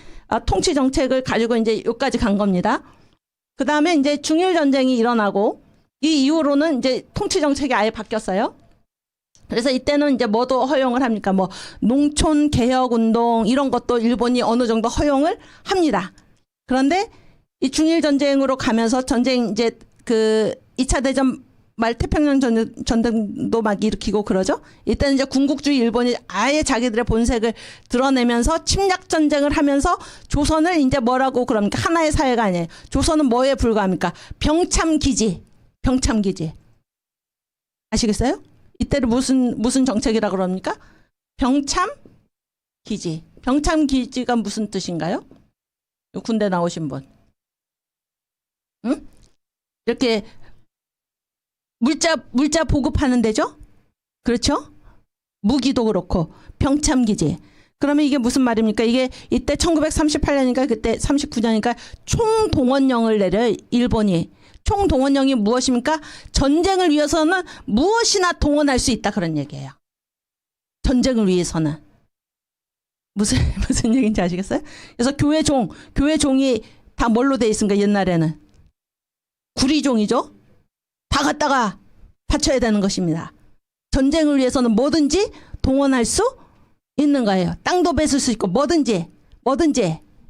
통치 정책을 가지고 이제 여기까지 간 겁니다. 그 다음에 이제 중일 전쟁이 일어나고 이 이후로는 이제 통치 정책이 아예 바뀌었어요. 그래서 이때는 이제 뭐도 허용을 합니까? 뭐 농촌 개혁 운동 이런 것도 일본이 어느 정도 허용을 합니다. 그런데 이 중일 전쟁으로 가면서 전쟁 이제 그 2차 대전 말 태평양 전쟁도 막 일으키고 그러죠. 이때는 이제 군국주의 일본이 아예 자기들의 본색을 드러내면서 침략 전쟁을 하면서 조선을 이제 뭐라고 그럽니까? 하나의 사회가 아니에요. 조선은 뭐에 불과합니까? 병참기지. 아시겠어요? 이때를 무슨 정책이라 그럽니까? 병참기지. 병참기지가 무슨 뜻인가요? 군대 나오신 분. 응? 이렇게 물자 보급하는 데죠? 그렇죠? 무기도 그렇고 병참기지. 그러면 이게 무슨 말입니까? 이게 이때 1938년이니까 그때 39년이니까 총동원령을 내려요. 일본이. 총동원령이 무엇입니까? 전쟁을 위해서는 무엇이나 동원할 수 있다 그런 얘기예요. 전쟁을 위해서는. 무슨 얘기인지 아시겠어요? 그래서 교회종이 다 뭘로 돼 있습니까? 옛날에는. 구리종이죠? 다 갖다가 바쳐야 되는 것입니다. 전쟁을 위해서는 뭐든지 동원할 수 있는 거예요. 땅도 뺏을 수 있고 뭐든지.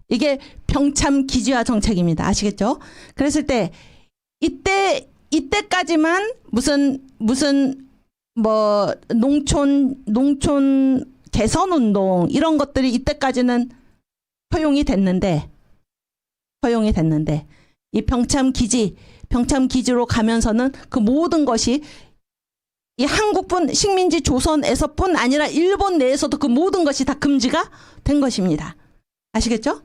이게 병참기지화 정책입니다. 아시겠죠? 그랬을 때 이때까지만 무슨 뭐 농촌 개선 운동 이런 것들이 이때까지는 허용이 됐는데 이 병참기지로 가면서는 그 모든 것이 이 한국뿐 식민지 조선에서뿐 아니라 일본 내에서도 그 모든 것이 다 금지가 된 것입니다. 아시겠죠?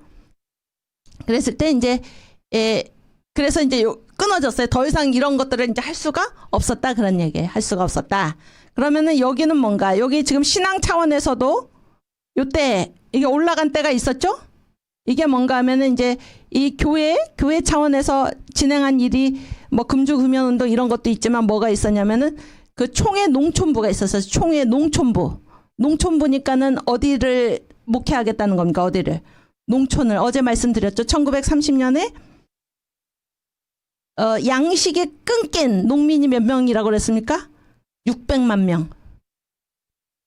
그랬을 때 이제 그래서 이제 끊어졌어요. 더 이상 이런 것들을 이제 할 수가 없었다 그런 얘기예요. 할 수가 없었다. 그러면은 여기는 뭔가 여기 지금 신앙 차원에서도 요때 이게 올라간 때가 있었죠? 이게 뭔가 하면은 이제 이 교회 차원에서 진행한 일이 뭐 금주금연운동 이런 것도 있지만 뭐가 있었냐면은 그 총회 농촌부가 있었어요. 총회 농촌부니까는 어디를 목회하겠다는 겁니까? 어디를? 농촌을. 어제 말씀드렸죠. 1930년에 양식이 끊긴 농민이 몇 명이라고 그랬습니까? 600만 명.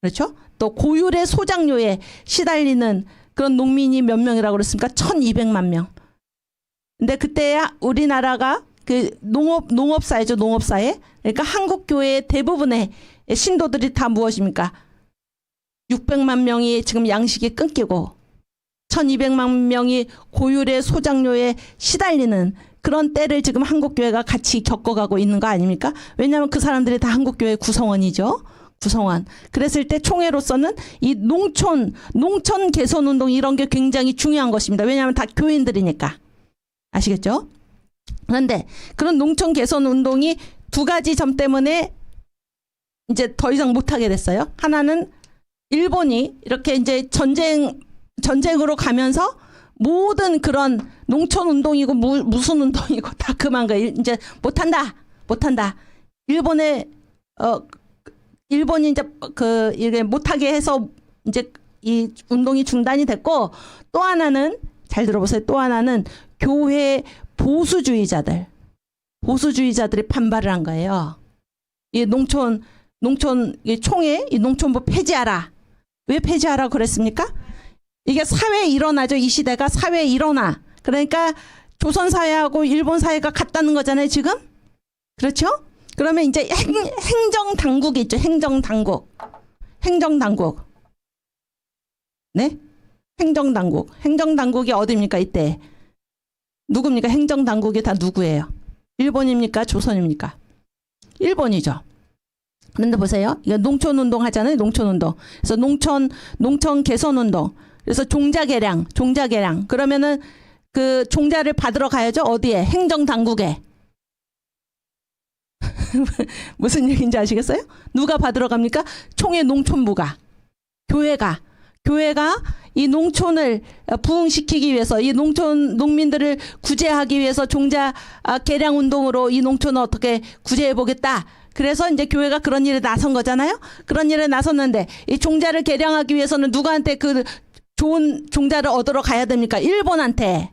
그렇죠? 또 고율의 소작료에 시달리는 그런 농민이 몇 명이라고 그랬습니까? 1200만 명. 근데 그때 우리나라가 그 농업사회죠. 농업사회. 그러니까 한국교회의 대부분의 신도들이 다 무엇입니까? 600만 명이 지금 양식이 끊기고 1200만 명이 고율의 소작료에 시달리는 그런 때를 지금 한국교회가 같이 겪어가고 있는 거 아닙니까? 왜냐하면 그 사람들이 다 한국교회 구성원이죠. 구성원. 그랬을 때 총회로서는 이 농촌 개선 운동 이런 게 굉장히 중요한 것입니다. 왜냐하면 다 교인들이니까. 아시겠죠? 그런데 그런 농촌 개선 운동이 두 가지 점 때문에 이제 더 이상 못하게 됐어요. 하나는 일본이 이렇게 이제 전쟁으로 가면서 모든 그런 농촌 운동이고 무슨 운동이고 다 그만 거 이제 못한다. 일본이 이제 이게 못하게 해서 이제 이 운동이 중단이 됐고 또 하나는 잘 들어보세요. 또 하나는 교회 보수주의자들이 반발을 한 거예요. 이 농촌 이 총회 이 농촌부 폐지하라. 왜 폐지하라고 그랬습니까? 이게 사회 일원화죠. 이 시대가 사회 일원화. 그러니까 조선 사회하고 일본 사회가 같다는 거잖아요, 지금. 그렇죠? 그러면 이제 행정 당국이 있죠. 행정 당국. 네? 행정 당국이 어디입니까, 이때? 누굽니까? 행정당국이 다 누구예요? 일본입니까? 조선입니까? 일본이죠. 그런데 보세요. 이거 농촌운동 하잖아요. 농촌운동. 그래서 농촌 개선운동. 그래서 종자 개량. 그러면은 그 종자를 받으러 가야죠. 어디에? 행정당국에. 무슨 얘기인지 아시겠어요? 누가 받으러 갑니까? 총회 농촌부가. 교회가 이 농촌을 부흥시키기 위해서 이 농민들을 구제하기 위해서 종자 개량 운동으로 이 농촌을 어떻게 구제해 보겠다. 그래서 이제 교회가 그런 일에 나선 거잖아요. 그런 일에 나섰는데 이 종자를 개량하기 위해서는 누구한테 그 좋은 종자를 얻으러 가야 됩니까? 일본한테.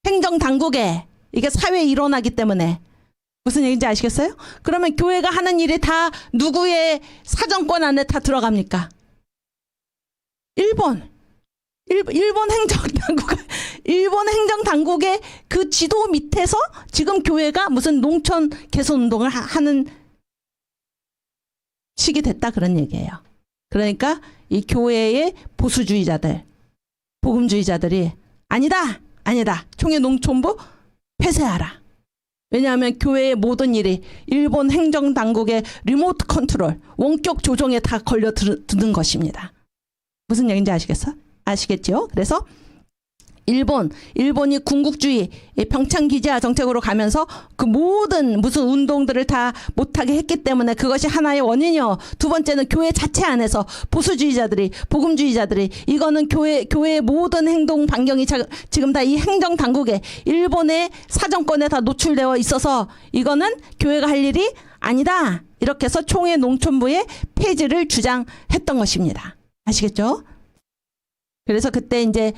행정당국에. 이게 사회에 일어나기 때문에. 무슨 얘기인지 아시겠어요? 그러면 교회가 하는 일이 다 누구의 사정권 안에 다 들어갑니까? 일본 행정당국의 그 지도 밑에서 지금 교회가 무슨 농촌 개선 운동을 하는 시기 됐다 그런 얘기예요. 그러니까 이 교회의 보수주의자들, 복음주의자들이 아니다. 총회 농촌부 폐쇄하라. 왜냐하면 교회의 모든 일이 일본 행정당국의 리모트 컨트롤, 원격 조종에 다 걸려드는 것입니다. 무슨 얘기인지 아시겠죠? 그래서 일본이 군국주의 평창기지화 정책으로 가면서 그 모든 무슨 운동들을 다 못하게 했기 때문에 그것이 하나의 원인이요. 두 번째는 교회 자체 안에서 보수주의자들이, 복음주의자들이 이거는 교회의 모든 행동 반경이 지금 다 이 행정당국에 일본의 사정권에 다 노출되어 있어서 이거는 교회가 할 일이 아니다. 이렇게 해서 총회 농촌부의 폐지를 주장했던 것입니다. 아시겠죠? 그래서 그때 이제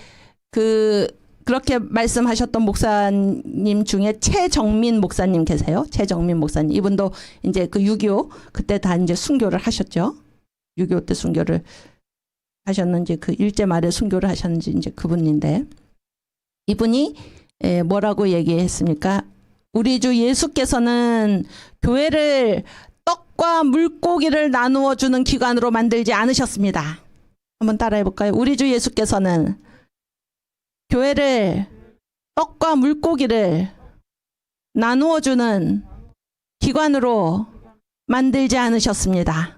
그렇게 말씀하셨던 목사님 중에 최정민 목사님 계세요. 최정민 목사님. 이분도 이제 그 6.25 그때 다 이제 순교를 하셨죠. 6.25 때 순교를 하셨는지 그 일제 말에 순교를 하셨는지 이제 그분인데 이분이 뭐라고 얘기했습니까? 우리 주 예수께서는 교회를 떡과 물고기를 나누어 주는 기관으로 만들지 않으셨습니다. 한번 따라해 볼까요? 우리 주 예수께서는 교회를 떡과 물고기를 나누어 주는 기관으로 만들지 않으셨습니다.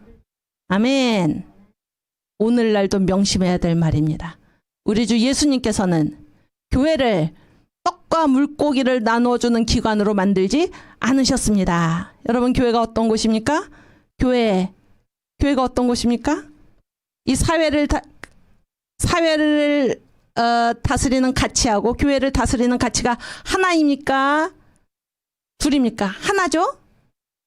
아멘. 오늘날도 명심해야 될 말입니다. 우리 주 예수님께서는 교회를 떡과 물고기를 나누어 주는 기관으로 만들지 않으셨습니다. 여러분 교회가 어떤 곳입니까? 교회가 어떤 곳입니까? 이 사회를 다스리는 가치하고 교회를 다스리는 가치가 하나입니까? 둘입니까? 하나죠?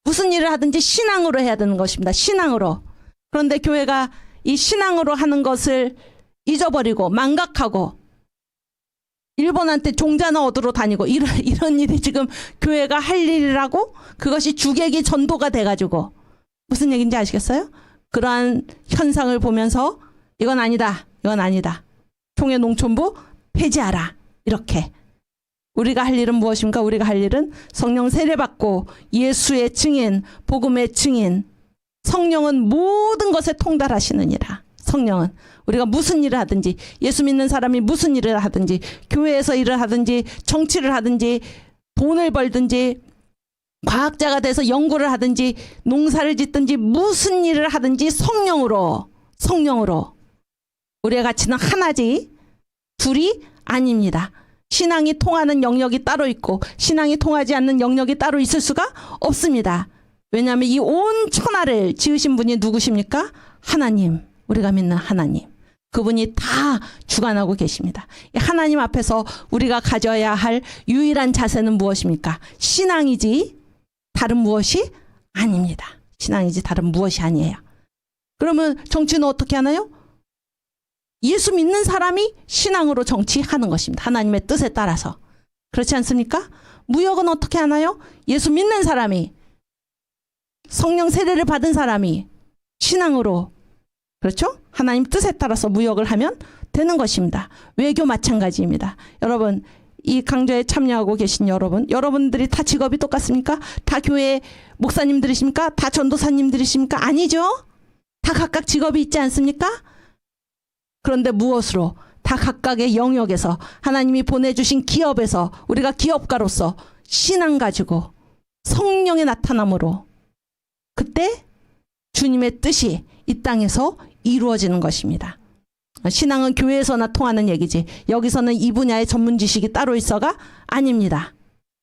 무슨 일을 하든지 신앙으로 해야 되는 것입니다. 신앙으로. 그런데 교회가 이 신앙으로 하는 것을 잊어버리고 망각하고 일본한테 종자나 얻으러 다니고 이런 일이 지금 교회가 할 일이라고 그것이 주객이 전도가 돼가지고 무슨 얘기인지 아시겠어요? 그러한 현상을 보면서 이건 아니다. 총회 농촌부 폐지하라. 이렇게. 우리가 할 일은 무엇입니까? 우리가 할 일은 성령 세례받고 예수의 증인, 복음의 증인. 성령은 모든 것에 통달하시느니라. 성령은 우리가 무슨 일을 하든지 예수 믿는 사람이 무슨 일을 하든지 교회에서 일을 하든지 정치를 하든지 돈을 벌든지 과학자가 돼서 연구를 하든지 농사를 짓든지 무슨 일을 하든지 성령으로 우리의 가치는 하나지 둘이 아닙니다. 신앙이 통하는 영역이 따로 있고 신앙이 통하지 않는 영역이 따로 있을 수가 없습니다. 왜냐하면 이 온 천하를 지으신 분이 누구십니까? 하나님. 우리가 믿는 하나님. 그분이 다 주관하고 계십니다. 하나님 앞에서 우리가 가져야 할 유일한 자세는 무엇입니까? 신앙이지 다른 무엇이 아닙니다. 신앙이지 다른 무엇이 아니에요. 그러면 정치는 어떻게 하나요? 예수 믿는 사람이 신앙으로 정치하는 것입니다. 하나님의 뜻에 따라서. 그렇지 않습니까? 무역은 어떻게 하나요? 예수 믿는 사람이 성령 세례를 받은 사람이 신앙으로 그렇죠? 하나님 뜻에 따라서 무역을 하면 되는 것입니다. 외교 마찬가지입니다. 여러분 이 강좌에 참여하고 계신 여러분들이 다 직업이 똑같습니까? 다 교회 목사님들이십니까? 다 전도사님들이십니까? 아니죠? 다 각각 직업이 있지 않습니까? 그런데 무엇으로? 다 각각의 영역에서 하나님이 보내주신 기업에서 우리가 기업가로서 신앙 가지고 성령의 나타남으로 그때 주님의 뜻이 이 땅에서 이루어지는 것입니다. 신앙은 교회에서나 통하는 얘기지 여기서는 이 분야의 전문 지식이 따로 있어가 아닙니다.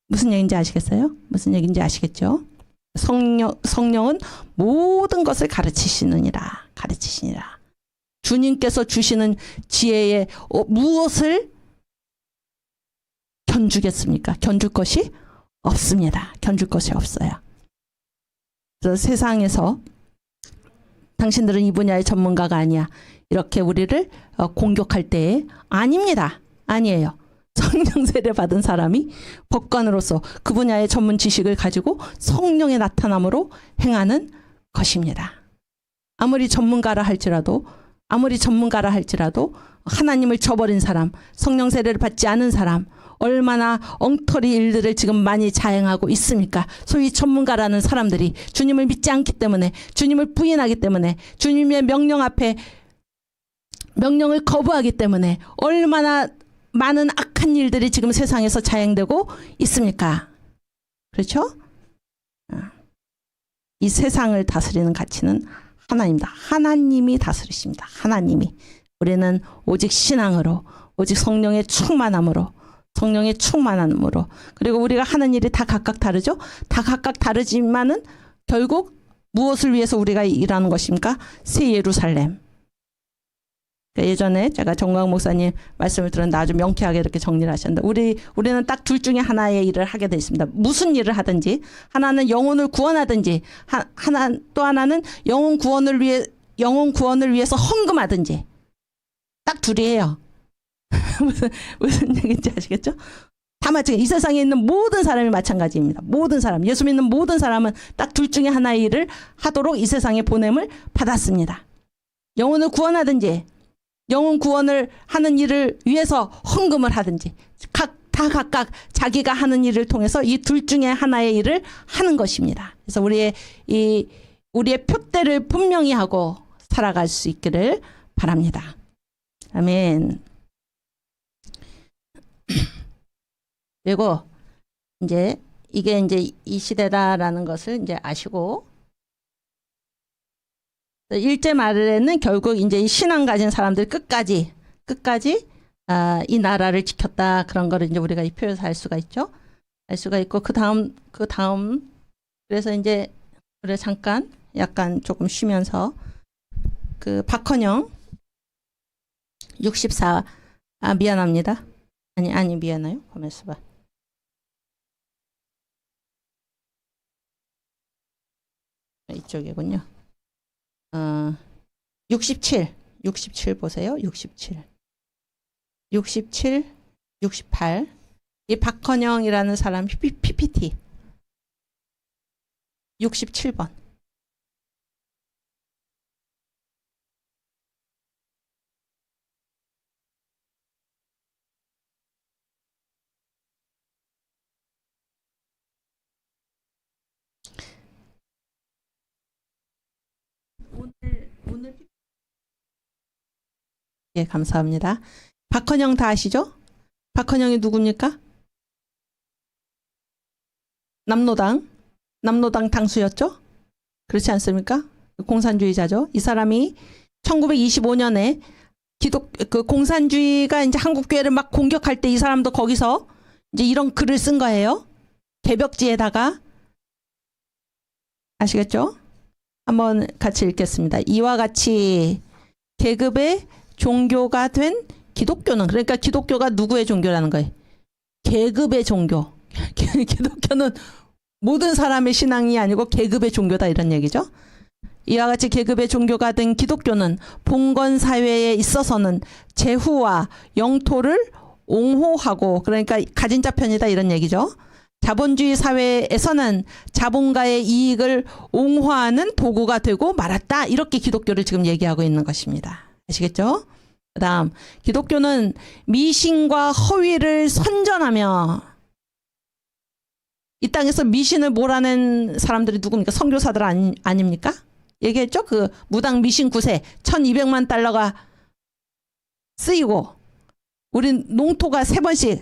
무슨 얘기인지 아시겠어요? 무슨 얘기인지 아시겠죠? 성령은 모든 것을 가르치시느니라. 주님께서 주시는 지혜에 무엇을 견주겠습니까? 견줄 것이 없습니다. 견줄 것이 없어요. 그래서 세상에서 당신들은 이 분야의 전문가가 아니야. 이렇게 우리를 공격할 때에 아닙니다. 아니에요. 성령 세례 받은 사람이 법관으로서 그 분야의 전문 지식을 가지고 성령의 나타남으로 행하는 것입니다. 아무리 전문가라 할지라도 하나님을 저버린 사람, 성령 세례를 받지 않은 사람 얼마나 엉터리 일들을 지금 많이 자행하고 있습니까? 소위 전문가라는 사람들이 주님을 믿지 않기 때문에 주님을 부인하기 때문에 주님의 명령 앞에 명령을 거부하기 때문에 얼마나 많은 악한 일들이 지금 세상에서 자행되고 있습니까? 그렇죠? 이 세상을 다스리는 가치는 하나님입니다. 하나님이 다스리십니다. 하나님이. 우리는 오직 신앙으로, 오직 성령의 충만함으로 그리고 우리가 하는 일이 다 각각 다르죠? 다 각각 다르지만은 결국 무엇을 위해서 우리가 일하는 것입니까? 새 예루살렘. 예전에 제가 정광 목사님 말씀을 들었는데 아주 명쾌하게 이렇게 정리를 하셨는데 우리는 딱 둘 중에 하나의 일을 하게 돼 있습니다. 무슨 일을 하든지 하나는 영혼을 구원하든지 또 하나는 영혼 구원을 위해서 헌금하든지 딱 둘이에요. 무슨 얘기인지 아시겠죠? 다 마찬가지. 이 세상에 있는 모든 사람이 마찬가지입니다. 모든 사람, 예수 믿는 모든 사람은 딱 둘 중에 하나의 일을 하도록 이 세상에 보냄을 받았습니다. 영혼을 구원하든지 영혼 구원을 하는 일을 위해서 헌금을 하든지 다 각각 자기가 하는 일을 통해서 이 둘 중에 하나의 일을 하는 것입니다. 그래서 우리의 표대를 분명히 하고 살아갈 수 있기를 바랍니다. 아멘. 그리고 이제 이게 이제 이 시대다라는 것을 이제 아시고 일제 말에는 결국 이제 이 신앙 가진 사람들 끝까지 이 나라를 지켰다 그런 거를 이제 우리가 이 표에서 알 수가 있죠. 알 수가 있고 그 다음 그래서 이제 우리 잠깐 약간 조금 쉬면서 그 박헌영 64 미안합니다. 아니 미안해요. 가만있어 봐. 이쪽이군요. 67 보세요. 67, 68. 이 박헌영이라는 사람 PPT 67번. 오늘 예, 감사합니다. 박헌영 다 아시죠? 박헌영이 누굽니까? 남로당 당수였죠? 그렇지 않습니까? 공산주의자죠. 이 사람이 1925년에 그 공산주의가 이제 한국 교회를 막 공격할 때 이 사람도 거기서 이제 이런 글을 쓴 거예요. 개벽지에다가 아시겠죠? 한번 같이 읽겠습니다. 이와 같이 계급의 종교가 된 기독교는, 그러니까 기독교가 누구의 종교라는 거예요? 계급의 종교. 기독교는 모든 사람의 신앙이 아니고 계급의 종교다 이런 얘기죠. 이와 같이 계급의 종교가 된 기독교는 봉건 사회에 있어서는 제후와 영토를 옹호하고, 그러니까 가진 자 편이다 이런 얘기죠. 자본주의 사회에서는 자본가의 이익을 옹호하는 도구가 되고 말았다. 이렇게 기독교를 지금 얘기하고 있는 것입니다. 아시겠죠? 그 다음, 기독교는 미신과 허위를 선전하며, 이 땅에서 미신을 몰아낸 사람들이 누굽니까? 선교사들 아닙니까? 얘기했죠? 그 무당 미신 9세 1200만 달러가 쓰이고 우리 농토가 3번씩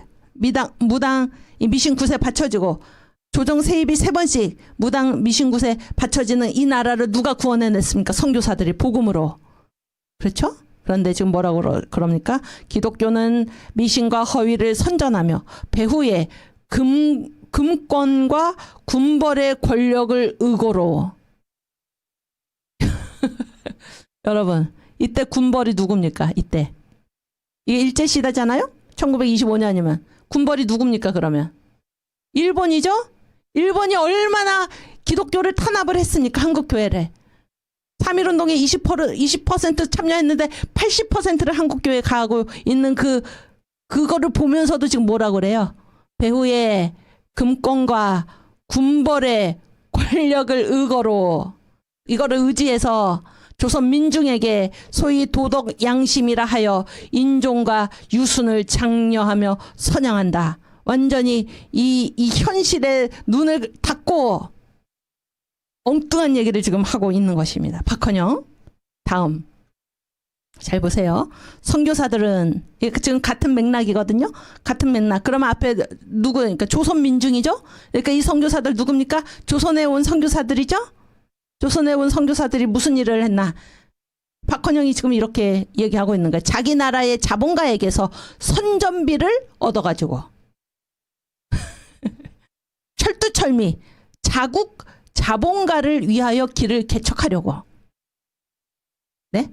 무당 이 미신굿에 받쳐지고 조정 세입이 3번씩 무당 미신굿에 받쳐지는 이 나라를 누가 구원해냈습니까? 선교사들이 복음으로. 그렇죠? 그런데 지금 뭐라고 그럽니까? 기독교는 미신과 허위를 선전하며 배후에 금권과 군벌의 권력을 의고로. 여러분, 이때 군벌이 누굽니까? 이때. 이게 일제시대잖아요? 1925년이면. 군벌이 누굽니까, 그러면? 일본이죠? 일본이 얼마나 기독교를 탄압을 했습니까, 한국교회를. 3.1운동에 20% 참여했는데 80%를 한국교회에 가고 있는 그거를 보면서도 지금 뭐라 그래요? 배후에 금권과 군벌의 권력을 의거로, 이거를 의지해서 조선 민중에게 소위 도덕 양심이라 하여 인종과 유순을 장려하며 선양한다. 완전히 이 현실에 눈을 닫고 엉뚱한 얘기를 지금 하고 있는 것입니다. 박헌영. 다음. 잘 보세요. 선교사들은 지금 같은 맥락이거든요. 같은 맥락. 그러면 앞에 그러니까 조선 민중이죠. 그러니까 이 선교사들 누굽니까? 조선에 온 선교사들이죠. 조선에 온 선교사들이 무슨 일을 했나? 박헌영이 지금 이렇게 얘기하고 있는 거예요. 자기 나라의 자본가에게서 선전비를 얻어가지고 철두철미 자국 자본가를 위하여 길을 개척하려고. 네?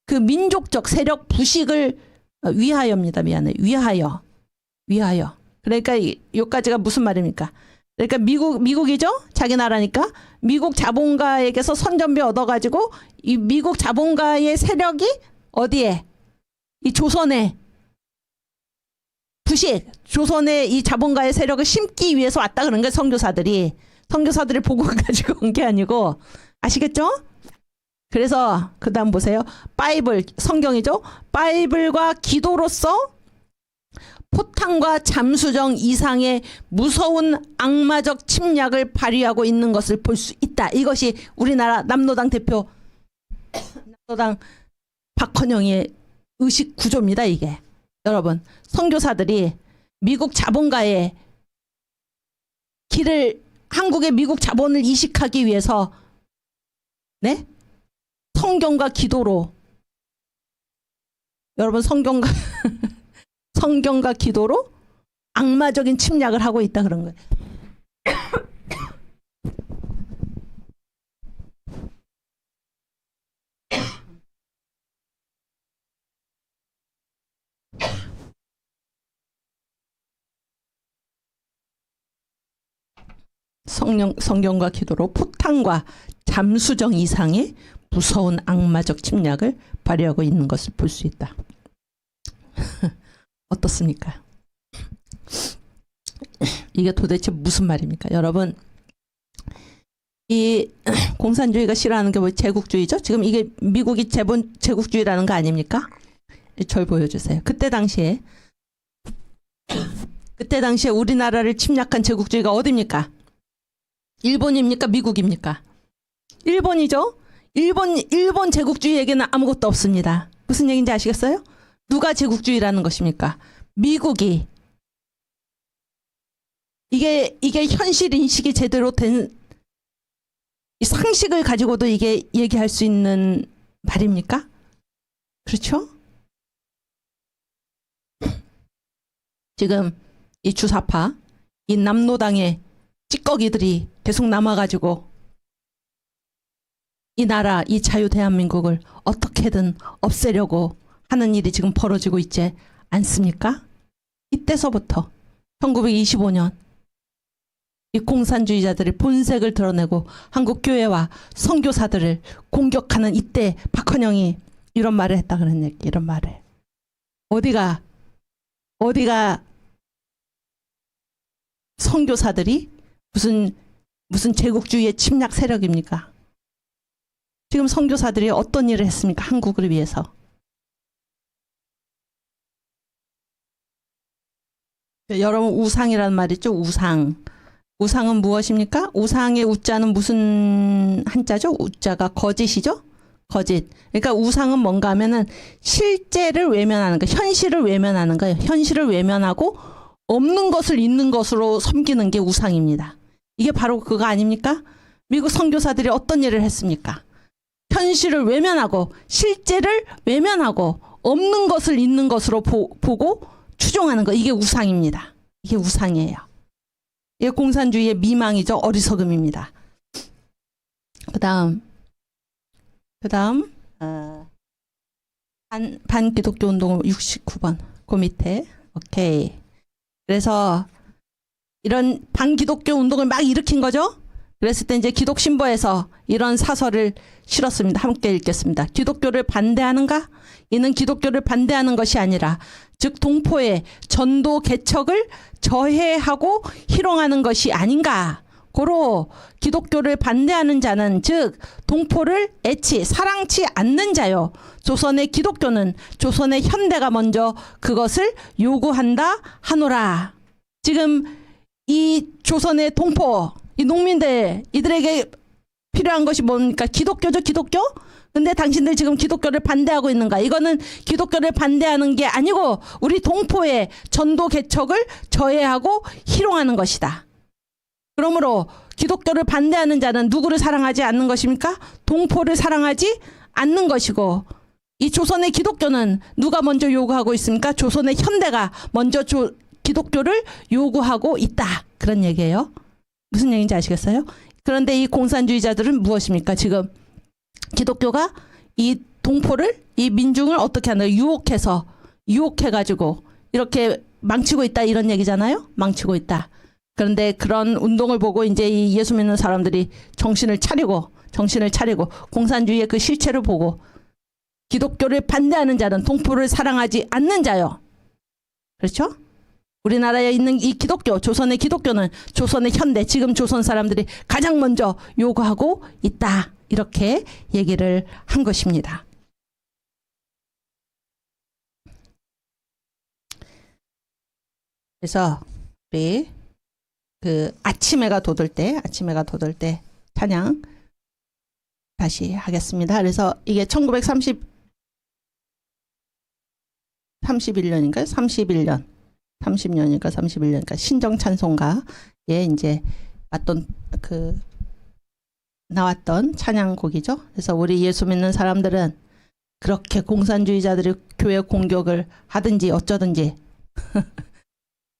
그 민족적 세력 부식을 위하여입니다. 미안해. 위하여. 그러니까 요까지가 무슨 말입니까? 그러니까 미국이죠? 자기 나라니까. 미국 자본가에게서 선전비 얻어가지고 이 미국 자본가의 세력이 어디에? 이 조선에 부식, 조선의 이 자본가의 세력을 심기 위해서 왔다 그런 거예요. 선교사들이 복음을 가지고 온 게 아니고. 아시겠죠? 그래서 그 다음 보세요. 바이블, 성경이죠? 바이블과 기도로서 포탄과 잠수정 이상의 무서운 악마적 침략을 발휘하고 있는 것을 볼 수 있다. 이것이 우리나라 남노당 대표 남노당 박헌영의 의식 구조입니다. 이게. 여러분, 선교사들이 미국 자본가의 길을, 한국의 미국 자본을 이식하기 위해서, 네? 성경과 기도로, 여러분, 성경과 기도로 악마적인 침략을 하고 있다 그런 거예요. 성경과 기도로 포탄과 잠수정 이상의 무서운 악마적 침략을 발휘하고 있는 것을 볼 수 있다. 어떻습니까? 이게 도대체 무슨 말입니까? 여러분, 이 공산주의가 싫어하는 게 뭐 제국주의죠? 지금 이게 미국이 제국주의라는 거 아닙니까? 절 보여주세요. 그때 당시에 우리나라를 침략한 제국주의가 어디입니까? 일본입니까? 미국입니까? 일본이죠? 일본 제국주의에게는 아무것도 없습니다. 무슨 얘기인지 아시겠어요? 누가 제국주의라는 것입니까? 미국이. 이게 현실 인식이 제대로 된 상식을 가지고도 이게 얘기할 수 있는 말입니까? 그렇죠? 지금 이 주사파, 이 남노당의 찌꺼기들이 계속 남아가지고 이 나라, 이 자유 대한민국을 어떻게든 없애려고 하는 일이 지금 벌어지고 있지 않습니까? 이때서부터 1925년 이 공산주의자들의 본색을 드러내고 한국 교회와 선교사들을 공격하는 이때 박헌영이 이런 말을 했다 그런 얘기, 이런 말을. 어디가 선교사들이 무슨 제국주의의 침략 세력입니까? 지금 선교사들이 어떤 일을 했습니까? 한국을 위해서. 여러분, 우상이라는 말 있죠? 우상은 무엇입니까? 우상의 우자는 무슨 한자죠? 우자가 거짓이죠? 거짓. 그러니까 우상은 뭔가 하면은 실제를 외면하는 거, 현실을 외면하는 거예요. 현실을 외면하고 없는 것을 있는 것으로 섬기는 게 우상입니다. 이게 바로 그거 아닙니까? 미국 선교사들이 어떤 일을 했습니까? 현실을 외면하고 실제를 외면하고 없는 것을 있는 것으로 보고 추종하는 거. 이게 우상입니다. 이게 우상이에요. 이게 공산주의의 미망이죠. 어리석음입니다. 그 다음 반기독교 운동 69번 그 밑에. 오케이. 그래서 이런 반기독교 운동을 막 일으킨 거죠. 그랬을 때 이제 기독신보에서 이런 사설을 실었습니다. 함께 읽겠습니다. 기독교를 반대하는가? 이는 기독교를 반대하는 것이 아니라 즉 동포의 전도 개척을 저해하고 희롱하는 것이 아닌가? 고로 기독교를 반대하는 자는 즉 동포를 애치 사랑치 않는 자요. 조선의 기독교는 조선의 현대가 먼저 그것을 요구한다 하노라. 지금 이 조선의 동포, 이 농민들, 이들에게 필요한 것이 뭡니까? 기독교죠, 기독교? 근데 당신들 지금 기독교를 반대하고 있는가? 이거는 기독교를 반대하는 게 아니고 우리 동포의 전도 개척을 저해하고 희롱하는 것이다. 그러므로 기독교를 반대하는 자는 누구를 사랑하지 않는 것입니까? 동포를 사랑하지 않는 것이고, 이 조선의 기독교는 누가 먼저 요구하고 있습니까? 조선의 현대가 먼저 기독교를 요구하고 있다. 그런 얘기예요. 무슨 얘기인지 아시겠어요? 그런데 이 공산주의자들은 무엇입니까? 지금 기독교가 이 동포를, 이 민중을 어떻게 하나 유혹해가지고 이렇게 망치고 있다, 이런 얘기잖아요. 망치고 있다. 그런데 그런 운동을 보고 이제 이 예수 믿는 사람들이 정신을 차리고 공산주의의 그 실체를 보고 기독교를 반대하는 자는 동포를 사랑하지 않는 자요. 그렇죠? 우리나라에 있는 이 기독교, 조선의 기독교는 조선의 현대, 지금 조선 사람들이 가장 먼저 요구하고 있다. 이렇게 얘기를 한 것입니다. 그래서 우리 그 아침해가 돋을 때 찬양 다시 하겠습니다. 그래서 이게 1931년인가 30년이니까 신정 찬송가에 이제 나왔던 찬양곡이죠. 그래서 우리 예수 믿는 사람들은 그렇게 공산주의자들이 교회 공격을 하든지 어쩌든지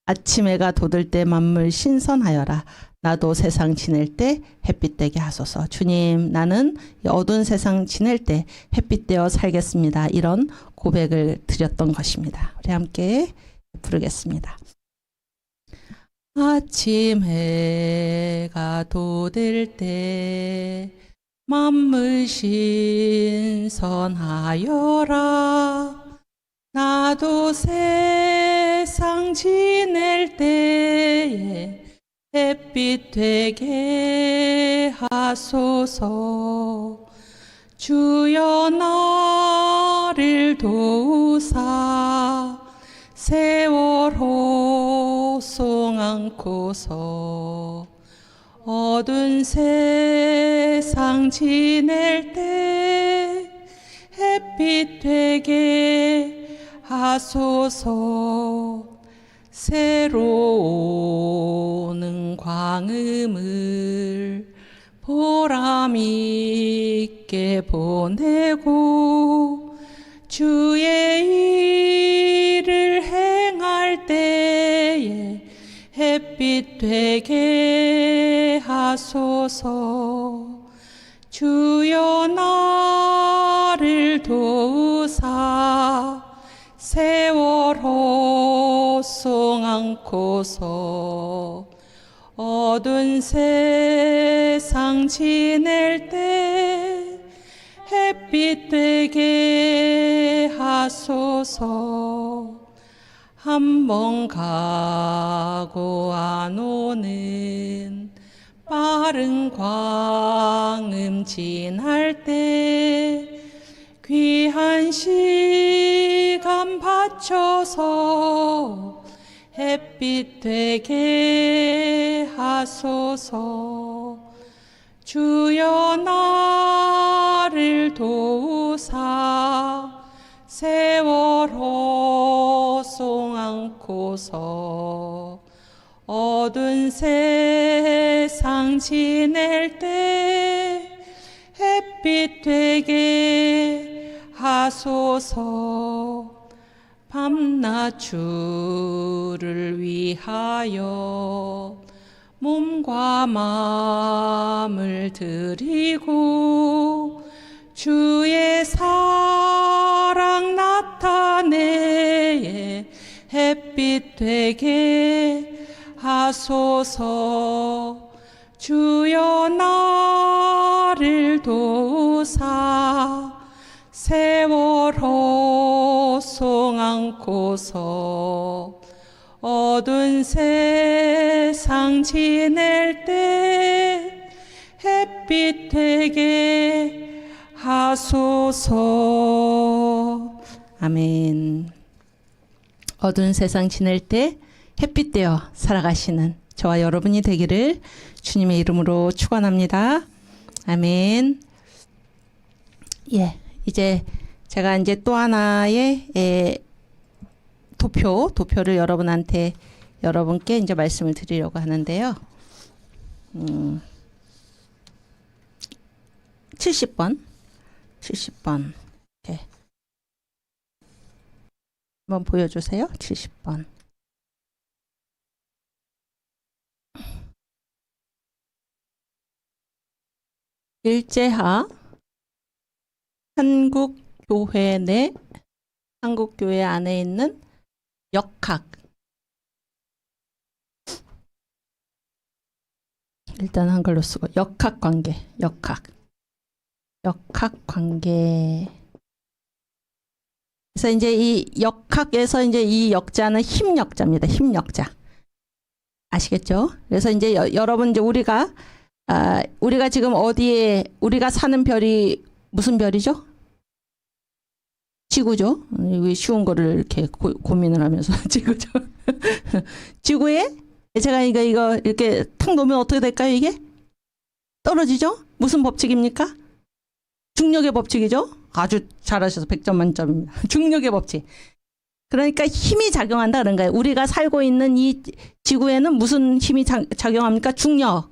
아침해가 돋을 때 만물 신선하여라. 나도 세상 지낼 때 햇빛 되게 하소서. 주님, 나는 어두운 세상 지낼 때 햇빛 되어 살겠습니다. 이런 고백을 드렸던 것입니다. 우리 함께 부르겠습니다. 아침 해가 돋을 때 만물 신선하여라. 나도 세상 지낼 때에 햇빛 되게 하소서. 주여 나를 도우사 세월 호송 않고서 어두운 세상 지낼 때 햇빛 되게 하소서. 새로 오는 광음을 보람 있게 보내고 주의 일을 행할 때에 햇빛 되게 하소서. 주여 나를 도우사 세월 호송 않고서 어두운 세상 지낼 때 햇빛 되게 하소서. 한 번 가고 안 오는 빠른 광음 지날 때 귀한 시간 바쳐서 햇빛 되게 하소서. 주여 나를 도우사 세월호 송 안고서 어두운 세상 지낼 때 햇빛 되게 하소서. 밤낮 주를 위하여 몸과 마음을 드리고 주의 사랑 나타내 햇빛 되게 하소서. 주여 나를 도우사 세월호 송 안고서 어두운 세상 지낼 때 햇빛 되게 하소서. 아멘. 어두운 세상 지낼 때 햇빛 되어 살아가시는 저와 여러분이 되기를 주님의 이름으로 축원합니다. 아멘. 예, 이제 제가 이제 또 하나의 도표를 여러분께 이제 말씀을 드리려고 하는데요. 70번. 네. 한번 보여주세요. 70번. 일제하 한국교회 내 한국교회 안에 있는 역학. 일단 한글로 쓰고 역학관계. 역학관계. 그래서 이제 이 역학에서 이제 이 역자는 힘역자입니다. 힘역자. 아시겠죠? 그래서 이제 여러분 이제 우리가 지금 어디에 우리가 사는 별이 무슨 별이죠? 지구죠. 왜 쉬운 거를 이렇게 고민을 하면서 지구죠. 지구에 제가 이거 이렇게 탁 놓으면 어떻게 될까요? 이게 떨어지죠? 무슨 법칙입니까? 중력의 법칙이죠. 아주 잘하셔서 100점 만점입니다. 중력의 법칙. 그러니까 힘이 작용한다 그런 거예요. 우리가 살고 있는 이 지구에는 무슨 힘이 작용합니까? 중력.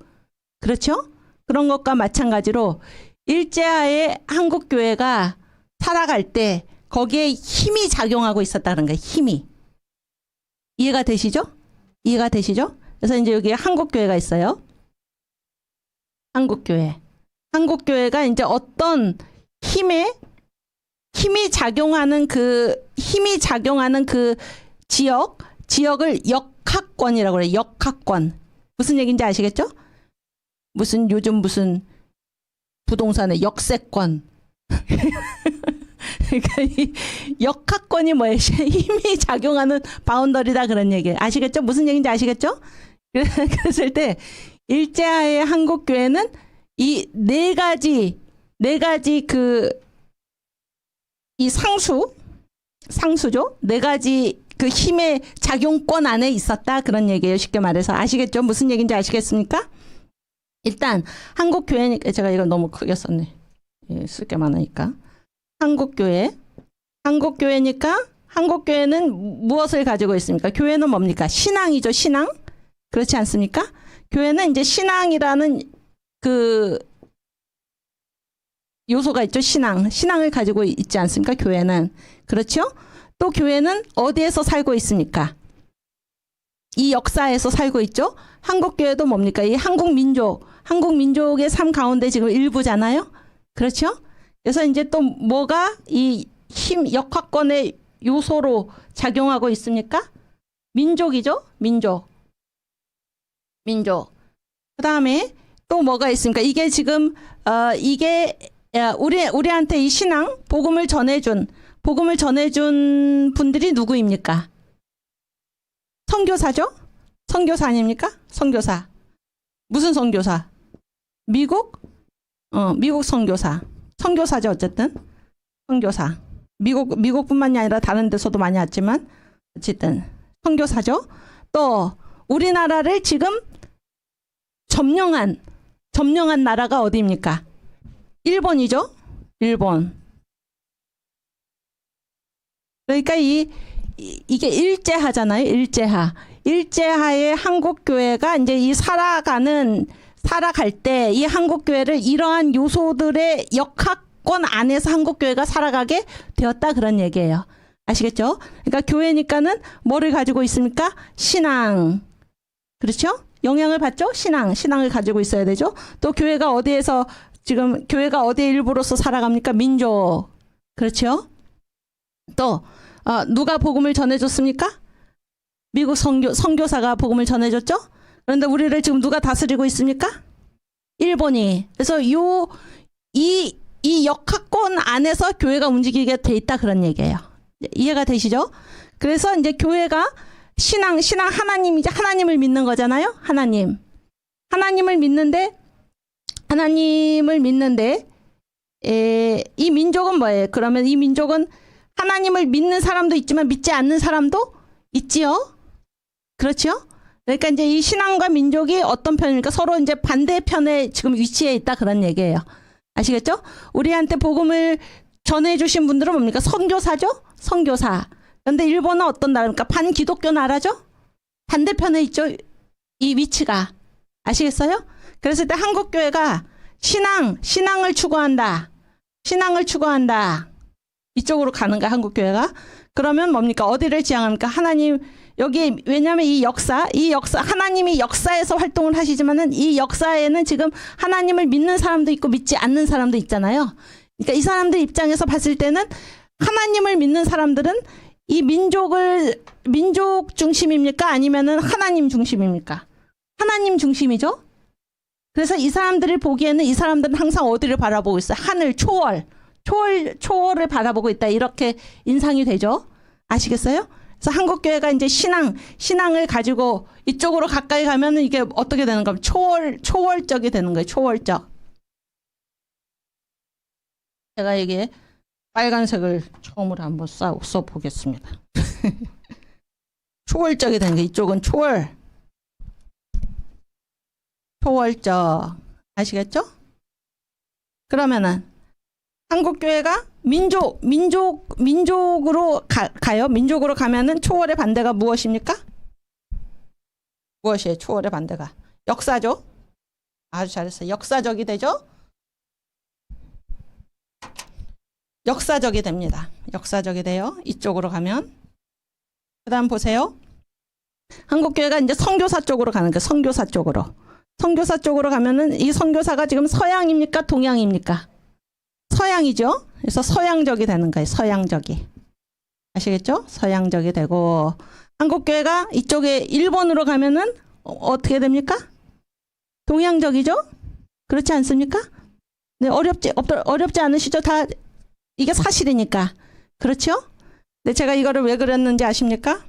그렇죠? 그런 것과 마찬가지로 일제하에 한국교회가 살아갈 때 거기에 힘이 작용하고 있었다는 거예요. 힘이. 이해가 되시죠? 이해가 되시죠? 그래서 이제 여기 한국교회가 있어요. 한국교회가 이제 어떤 힘이 작용하는 그 지역을 역학권이라고 그래요. 역학권. 무슨 얘기인지 아시겠죠? 요즘 무슨 부동산의 역세권. 그러니까 이 역학권이 뭐예요? 힘이 작용하는 바운더리다 그런 얘기예요. 아시겠죠? 무슨 얘기인지 아시겠죠? 그랬을 때 일제하의 한국교회는 이 네 가지 이 상수죠? 네 가지 그 힘의 작용권 안에 있었다 그런 얘기예요. 쉽게 말해서. 아시겠죠? 무슨 얘기인지 아시겠습니까? 일단 한국교회니까 제가 이걸 너무 크게 썼네. 예, 쓸 게 많으니까. 한국교회니까 한국교회는 무엇을 가지고 있습니까? 교회는 뭡니까? 신앙이죠. 신앙. 그렇지 않습니까? 교회는 이제 신앙이라는 그 요소가 있죠. 신앙을 가지고 있지 않습니까? 교회는. 그렇죠? 또 교회는 어디에서 살고 있습니까? 이 역사에서 살고 있죠. 한국교회도 뭡니까? 이 한국민족의 삶 가운데 지금 일부잖아요. 그렇죠? 그래서 이제 또 뭐가 이 역학권의 요소로 작용하고 있습니까? 민족이죠. 민족. 그 다음에 또 뭐가 있습니까? 이게 지금 우리한테 이 신앙 복음을 전해준 분들이 누구입니까? 선교사죠? 선교사 아닙니까? 선교사. 무슨 선교사? 미국 선교사. 선교사죠, 어쨌든. 선교사. 미국뿐만이 아니라 다른 데서도 많이 왔지만, 어쨌든. 선교사죠. 또, 우리나라를 지금 점령한 점령한 나라가 어디입니까? 일본이죠? 일본. 그러니까 이게 일제하잖아요. 일제하. 일제하의 한국교회가 이제 이 살아갈 때 이 한국교회를 이러한 요소들의 역학권 안에서 한국교회가 살아가게 되었다 그런 얘기예요. 아시겠죠? 그러니까 교회니까는 뭐를 가지고 있습니까? 신앙. 그렇죠? 영향을 받죠? 신앙을 가지고 있어야 되죠. 또 교회가 어디에서 지금 교회가 어디의 일부로서 살아갑니까? 민족. 그렇죠? 또 누가 복음을 전해줬습니까? 미국 선교사가 복음을 전해줬죠? 그런데 우리를 지금 누가 다스리고 있습니까? 일본이. 그래서 이 역학권 안에서 교회가 움직이게 돼 있다 그런 얘기예요. 이해가 되시죠? 그래서 이제 교회가 신앙 하나님이죠. 하나님을 믿는 거잖아요. 하나님을 믿는데 이 민족은 뭐예요? 그러면 이 민족은 하나님을 믿는 사람도 있지만 믿지 않는 사람도 있지요. 그렇죠? 그러니까 이제 이 신앙과 민족이 어떤 편입니까? 서로 이제 반대편에 지금 위치해 있다 그런 얘기예요. 아시겠죠? 우리한테 복음을 전해주신 분들은 뭡니까? 선교사죠? 선교사. 그런데 일본은 어떤 나라입니까? 반기독교 나라죠? 반대편에 있죠? 이 위치가. 아시겠어요? 그랬을 때 한국교회가 신앙을 추구한다. 이쪽으로 가는 거야, 한국교회가. 그러면 뭡니까? 어디를 지향합니까? 하나님, 여기, 왜냐면 이 역사, 하나님이 역사에서 활동을 하시지만은 이 역사에는 지금 하나님을 믿는 사람도 있고 믿지 않는 사람도 있잖아요. 그러니까 이 사람들 입장에서 봤을 때는 하나님을 믿는 사람들은 이 민족 중심입니까? 아니면은 하나님 중심입니까? 하나님 중심이죠? 그래서 이 사람들을 보기에는 이 사람들은 항상 어디를 바라보고 있어요? 하늘, 초월을 바라보고 있다. 이렇게 인상이 되죠? 아시겠어요? 그래서 한국교회가 이제 신앙을 가지고 이쪽으로 가까이 가면은 이게 어떻게 되는 겁니까? 초월적이 되는 거예요. 초월적. 제가 이게 빨간색을 처음으로 한번 써보겠습니다. 초월적이 되는 거예요. 이쪽은 초월적. 아시겠죠? 그러면은 한국교회가 민족으로 가요. 민족으로 가면은 초월의 반대가 무엇입니까? 무엇이에요? 초월의 반대가. 역사죠. 아주 잘했어요. 역사적이 되죠. 역사적이 됩니다. 역사적이 돼요. 이쪽으로 가면. 그 다음 보세요. 한국교회가 이제 선교사 쪽으로 가는 거예요. 선교사 쪽으로 가면은 이 선교사가 지금 서양입니까? 동양입니까? 서양이죠. 그래서 서양적이 되는 거예요. 서양적이. 아시겠죠? 서양적이 되고 한국교회가 이쪽에 일본으로 가면은 어떻게 됩니까? 동양적이죠? 그렇지 않습니까? 네, 어렵지 않으시죠? 다 이게 사실이니까. 그렇죠? 근데 제가 이거를 왜 그렸는지 아십니까?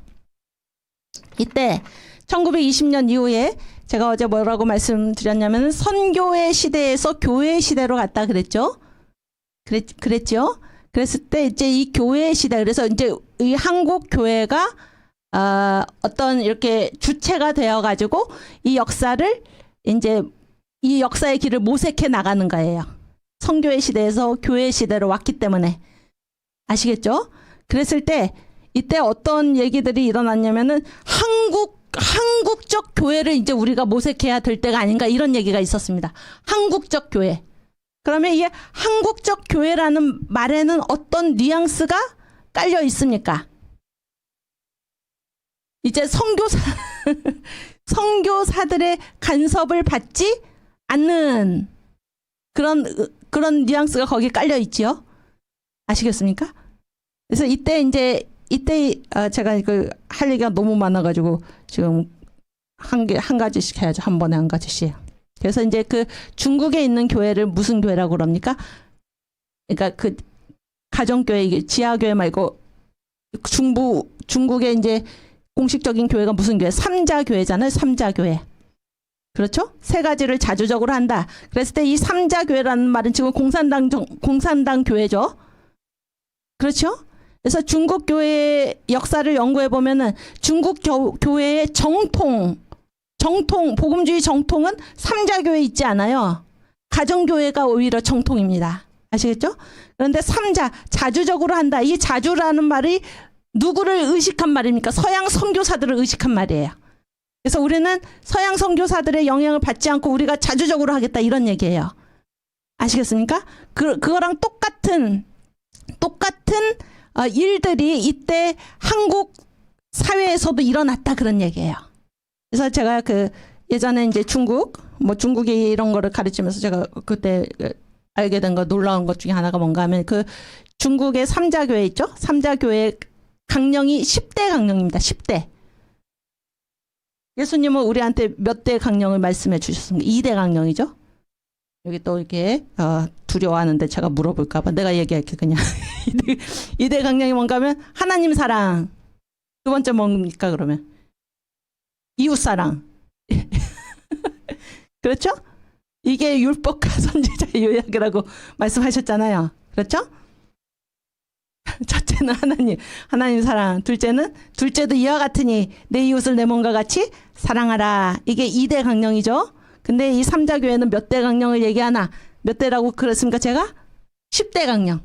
이때 1920년 이후에 제가 어제 뭐라고 말씀드렸냐면 선교의 시대에서 교회 시대로 갔다 그랬죠? 그랬죠? 그랬을 때 이제 이 교회 시대, 그래서 이제 이 한국 교회가 어떤 이렇게 주체가 되어가지고 이 역사를 이제 이 역사의 길을 모색해 나가는 거예요. 선교의 시대에서 교회 시대로 왔기 때문에. 아시겠죠? 그랬을 때 이때 어떤 얘기들이 일어났냐면은 한국적 교회를 이제 우리가 모색해야 될 때가 아닌가 이런 얘기가 있었습니다. 한국적 교회. 그러면 이게 한국적 교회라는 말에는 어떤 뉘앙스가 깔려 있습니까? 이제 선교사들의 간섭을 받지 않는 그런 뉘앙스가 거기 깔려 있지요. 아시겠습니까? 그래서 이때 제가 할 얘기가 너무 많아가지고 지금 한 가지씩 해야죠. 한 번에 한 가지씩. 그래서 이제 그 중국에 있는 교회를 무슨 교회라고 그럽니까? 그러니까 그 가정교회, 이게 지하교회 말고 중국의 이제 공식적인 교회가 무슨 교회? 삼자교회잖아요. 삼자교회. 그렇죠? 세 가지를 자주적으로 한다. 그랬을 때 이 삼자교회라는 말은 지금 공산당 교회죠. 그렇죠? 그래서 중국 교회의 역사를 연구해 보면은 중국 교회의 정통, 복음주의 정통은 삼자교회 있지 않아요. 가정교회가 오히려 정통입니다. 아시겠죠? 그런데 삼자, 자주적으로 한다. 이 자주라는 말이 누구를 의식한 말입니까? 서양 선교사들을 의식한 말이에요. 그래서 우리는 서양 선교사들의 영향을 받지 않고 우리가 자주적으로 하겠다 이런 얘기예요. 아시겠습니까? 그거랑 똑같은 일들이 이때 한국 사회에서도 일어났다 그런 얘기예요. 그래서 제가 예전에 이제 중국이 이런 거를 가르치면서 제가 그때 알게 된 거 놀라운 것 중에 하나가 뭔가 하면 중국의 삼자교회 있죠? 삼자교회 강령이 10대 강령입니다. 10대. 예수님은 우리한테 몇 대 강령을 말씀해 주셨습니까? 2대 강령이죠? 여기 또 이렇게 두려워하는데 제가 물어볼까 봐 내가 얘기할게 그냥. 2대 강령이 뭔가 하면 하나님 사랑. 두 번째 뭡니까 그러면? 이웃 사랑. 그렇죠? 이게 율법과 선지자의 요약이라고 말씀하셨잖아요. 그렇죠? 첫째는 하나님 사랑. 둘째도 이와 같으니 내 이웃을 내 몸과 같이 사랑하라. 이게 2대 강령이죠. 근데 이 삼자교회는 몇 대 강령을 얘기하나? 몇 대라고 그랬습니까 제가? 10대 강령.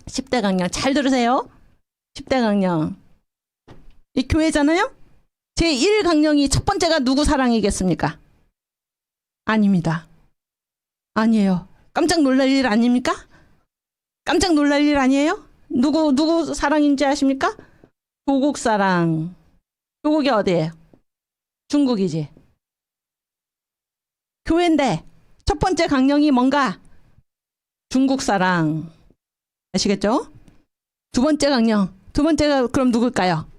10대 강령. 잘 들으세요. 10대 강령. 이 교회잖아요? 제1 강령이 첫 번째가 누구 사랑이겠습니까? 아닙니다. 아니에요. 깜짝 놀랄 일 아닙니까? 깜짝 놀랄 일 아니에요? 누구 사랑인지 아십니까? 조국 사랑. 조국이 어디예요? 중국이지. 교회인데 첫 번째 강령이 뭔가? 중국 사랑. 아시겠죠? 두 번째 강령. 두 번째가 그럼 누굴까요?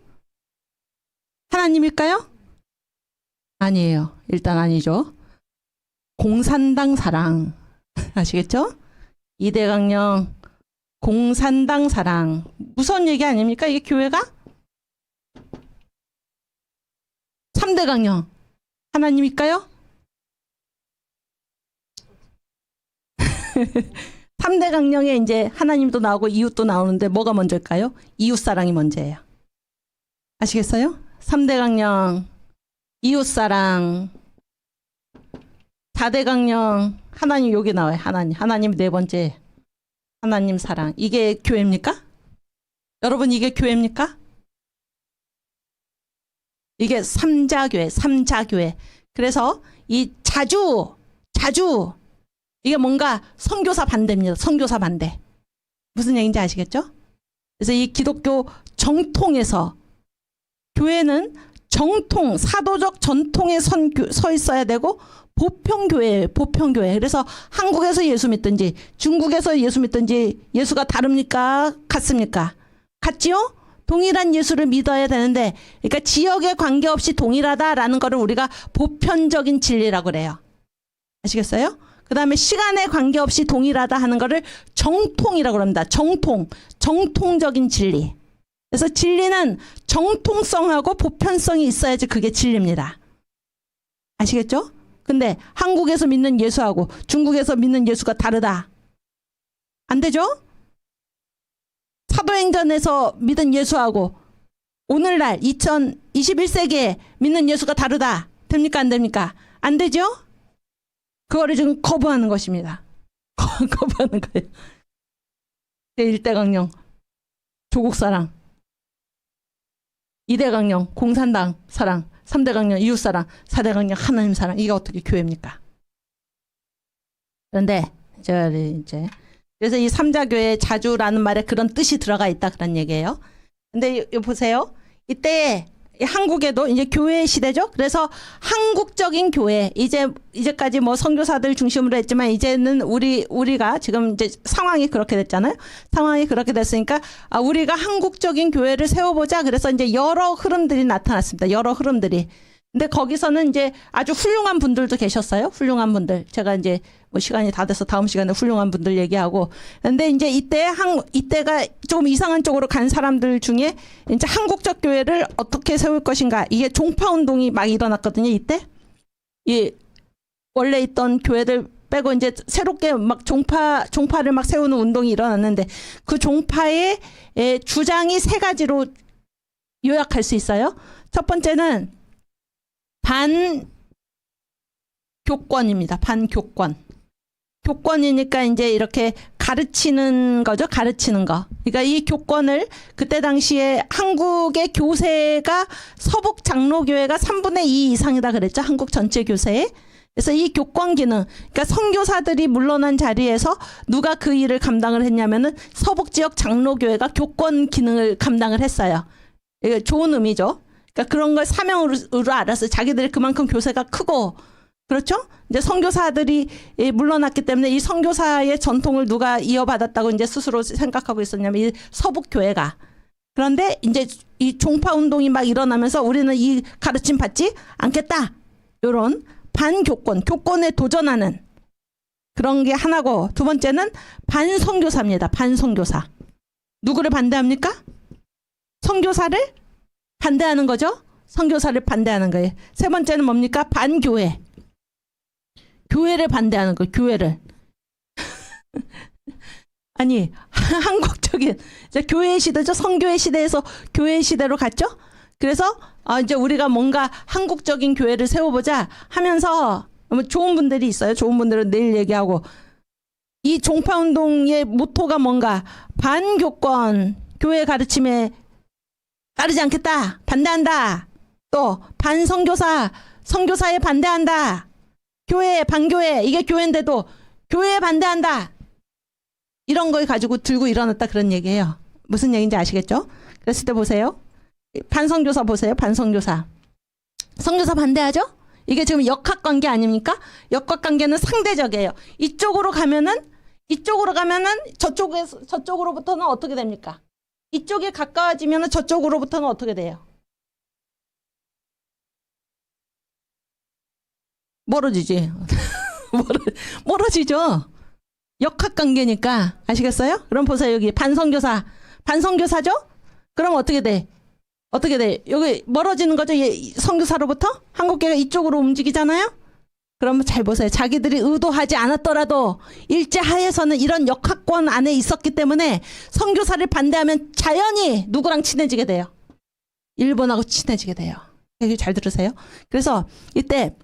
하나님일까요? 아니에요. 일단 아니죠. 공산당 사랑. 아시겠죠? 2대 강령. 공산당 사랑. 무서운 얘기 아닙니까? 이게 교회가? 3대 강령. 하나님일까요? 3대 강령에 이제 하나님도 나오고 이웃도 나오는데 뭐가 먼저일까요? 이웃 사랑이 먼저예요. 아시겠어요? 3대 강령. 이웃 사랑. 4대 강령. 하나님 여기 나와요. 하나님 네 번째. 하나님 사랑. 이게 교회입니까? 여러분 이게 교회입니까? 이게 삼자교회. 그래서 이 자주 이게 뭔가 선교사 반대입니다. 선교사 반대. 무슨 얘기인지 아시겠죠? 그래서 이 기독교 정통에서 교회는 정통, 사도적 전통에 서 있어야 되고 보편교회예요. 보편교회. 그래서 한국에서 예수 믿든지 중국에서 예수 믿든지 예수가 다릅니까? 같습니까? 같지요? 동일한 예수를 믿어야 되는데 그러니까 지역에 관계없이 동일하다라는 거를 우리가 보편적인 진리라고 그래요. 아시겠어요? 그 다음에 시간에 관계없이 동일하다 하는 거를 정통이라고 합니다. 정통적인 진리. 그래서 진리는 정통성하고 보편성이 있어야지 그게 진리입니다. 아시겠죠? 근데 한국에서 믿는 예수하고 중국에서 믿는 예수가 다르다. 안 되죠? 사도행전에서 믿은 예수하고 오늘날 2021세기에 믿는 예수가 다르다. 됩니까? 안 됩니까? 안 되죠? 그거를 지금 거부하는 것입니다. 거부하는 거예요. 제1대 강령, 조국 사랑. 2대 강령, 공산당 사랑. 3대 강령, 이웃 사랑. 4대 강령, 하나님 사랑. 이게 어떻게 교회입니까? 그런데 제가 이제 그래서 이 삼자교회 자주라는 말에 그런 뜻이 들어가 있다 그런 얘기예요. 근데 보세요. 이때 한국에도 이제 교회 시대죠. 그래서 한국적인 교회 이제까지 뭐 선교사들 중심으로 했지만 이제는 우리가 지금 이제 상황이 그렇게 됐잖아요. 상황이 그렇게 됐으니까 우리가 한국적인 교회를 세워보자. 그래서 이제 여러 흐름들이 나타났습니다. 여러 흐름들이. 근데 거기서는 이제 아주 훌륭한 분들도 계셨어요. 훌륭한 분들. 제가 이제 뭐 시간이 다 돼서 다음 시간에 훌륭한 분들 얘기하고. 근데 이제 이때가 조금 이상한 쪽으로 간 사람들 중에 이제 한국적 교회를 어떻게 세울 것인가. 이게 종파 운동이 막 일어났거든요. 이때. 이 원래 있던 교회들 빼고 이제 새롭게 막 종파를 막 세우는 운동이 일어났는데 그 종파의 주장이 세 가지로 요약할 수 있어요. 첫 번째는 반교권입니다. 반교권. 교권이니까 이제 이렇게 가르치는 거죠. 가르치는 거. 그러니까 이 교권을 그때 당시에 한국의 교세가 서북 장로교회가 3분의 2 이상이다 그랬죠. 한국 전체 교세에. 그래서 이 교권 기능, 그러니까 선교사들이 물러난 자리에서 누가 그 일을 감당을 했냐면은 서북 지역 장로교회가 교권 기능을 감당을 했어요. 이게 좋은 의미죠. 그러니까 그런 걸 사명으로 알았어요. 자기들이 그만큼 교세가 크고, 그렇죠? 이제 선교사들이 물러났기 때문에 이 선교사의 전통을 누가 이어받았다고 이제 스스로 생각하고 있었냐면 이 서북 교회가. 그런데 이제 이 종파 운동이 막 일어나면서 우리는 이 가르침 받지 않겠다. 요런 반교권, 교권에 도전하는 그런 게 하나고, 두 번째는 반선교사입니다. 반선교사. 누구를 반대합니까? 선교사를 반대하는 거죠. 선교사를 반대하는 거예요. 세 번째는 뭡니까? 반교회. 교회를 반대하는 거예요. 교회를. 아니 한국적인 이제 교회의 시대죠. 선교의 시대에서 교회의 시대로 갔죠. 그래서 이제 우리가 뭔가 한국적인 교회를 세워보자 하면서 좋은 분들이 있어요. 좋은 분들은 내일 얘기하고, 이 종파운동의 모토가 뭔가 반교권, 교회 가르침에 따르지 않겠다, 반대한다. 또 반선교사, 선교사에 반대한다. 교회, 반교회, 이게 교회인데도 교회에 반대한다. 이런 걸 가지고 들고 일어났다 그런 얘기예요. 무슨 얘기인지 아시겠죠? 그랬을 때 보세요. 반선교사 보세요. 반선교사. 선교사 반대하죠? 이게 지금 역학관계 아닙니까? 역학관계는 상대적이에요. 이쪽으로 가면은 저쪽으로부터는 어떻게 됩니까? 이쪽에 가까워지면은 저쪽으로부터는 어떻게 돼요? 멀어지지. 멀어지죠. 역학관계니까. 아시겠어요? 그럼 보세요. 여기 반선교사. 반선교사죠? 그럼 어떻게 돼? 어떻게 돼? 여기 멀어지는 거죠? 선교사로부터? 한국교회가 이쪽으로 움직이잖아요? 그러면 잘 보세요. 자기들이 의도하지 않았더라도 일제하에서는 이런 역학권 안에 있었기 때문에 선교사를 반대하면 자연히 누구랑 친해지게 돼요? 일본하고 친해지게 돼요. 여기 잘 들으세요. 그래서 이때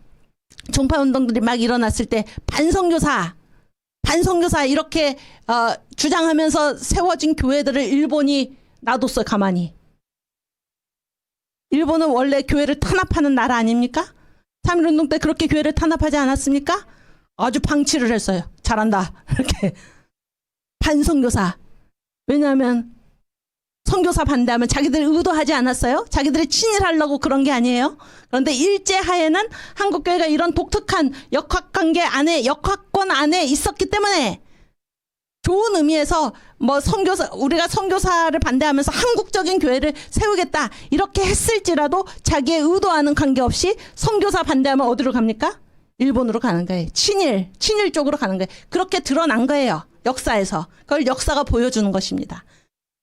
종파운동들이 막 일어났을 때 반선교사 이렇게 주장하면서 세워진 교회들을 일본이 놔뒀어요. 가만히. 일본은 원래 교회를 탄압하는 나라 아닙니까? 3.1운동 때 그렇게 교회를 탄압하지 않았습니까? 아주 방치를 했어요. 잘한다. 이렇게. 반선교사. 왜냐하면 선교사 반대하면 자기들이 의도하지 않았어요. 자기들이 친일하려고 그런 게 아니에요. 그런데 일제하에는 한국교회가 이런 독특한 역학관계 안에, 역학권 안에 있었기 때문에 좋은 의미에서 우리가 선교사를 반대하면서 한국적인 교회를 세우겠다 이렇게 했을지라도 자기의 의도와는 관계없이 선교사 반대하면 어디로 갑니까? 일본으로 가는 거예요. 친일 쪽으로 가는 거예요. 그렇게 드러난 거예요. 역사에서. 그걸 역사가 보여주는 것입니다.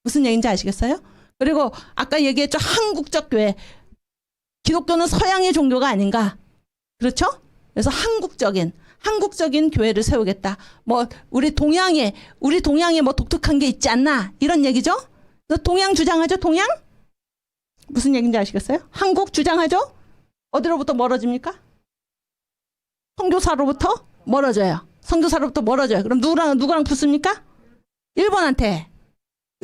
무슨 얘기인지 아시겠어요? 그리고 아까 얘기했죠. 한국적 교회. 기독교는 서양의 종교가 아닌가. 그렇죠? 그래서 한국적인 교회를 세우겠다. 우리 동양에 뭐 독특한 게 있지 않나. 이런 얘기죠? 동양 주장하죠? 동양? 무슨 얘기인지 아시겠어요? 한국 주장하죠? 어디로부터 멀어집니까? 선교사로부터 멀어져요. 선교사로부터 멀어져요. 그럼 누구랑 붙습니까? 일본한테.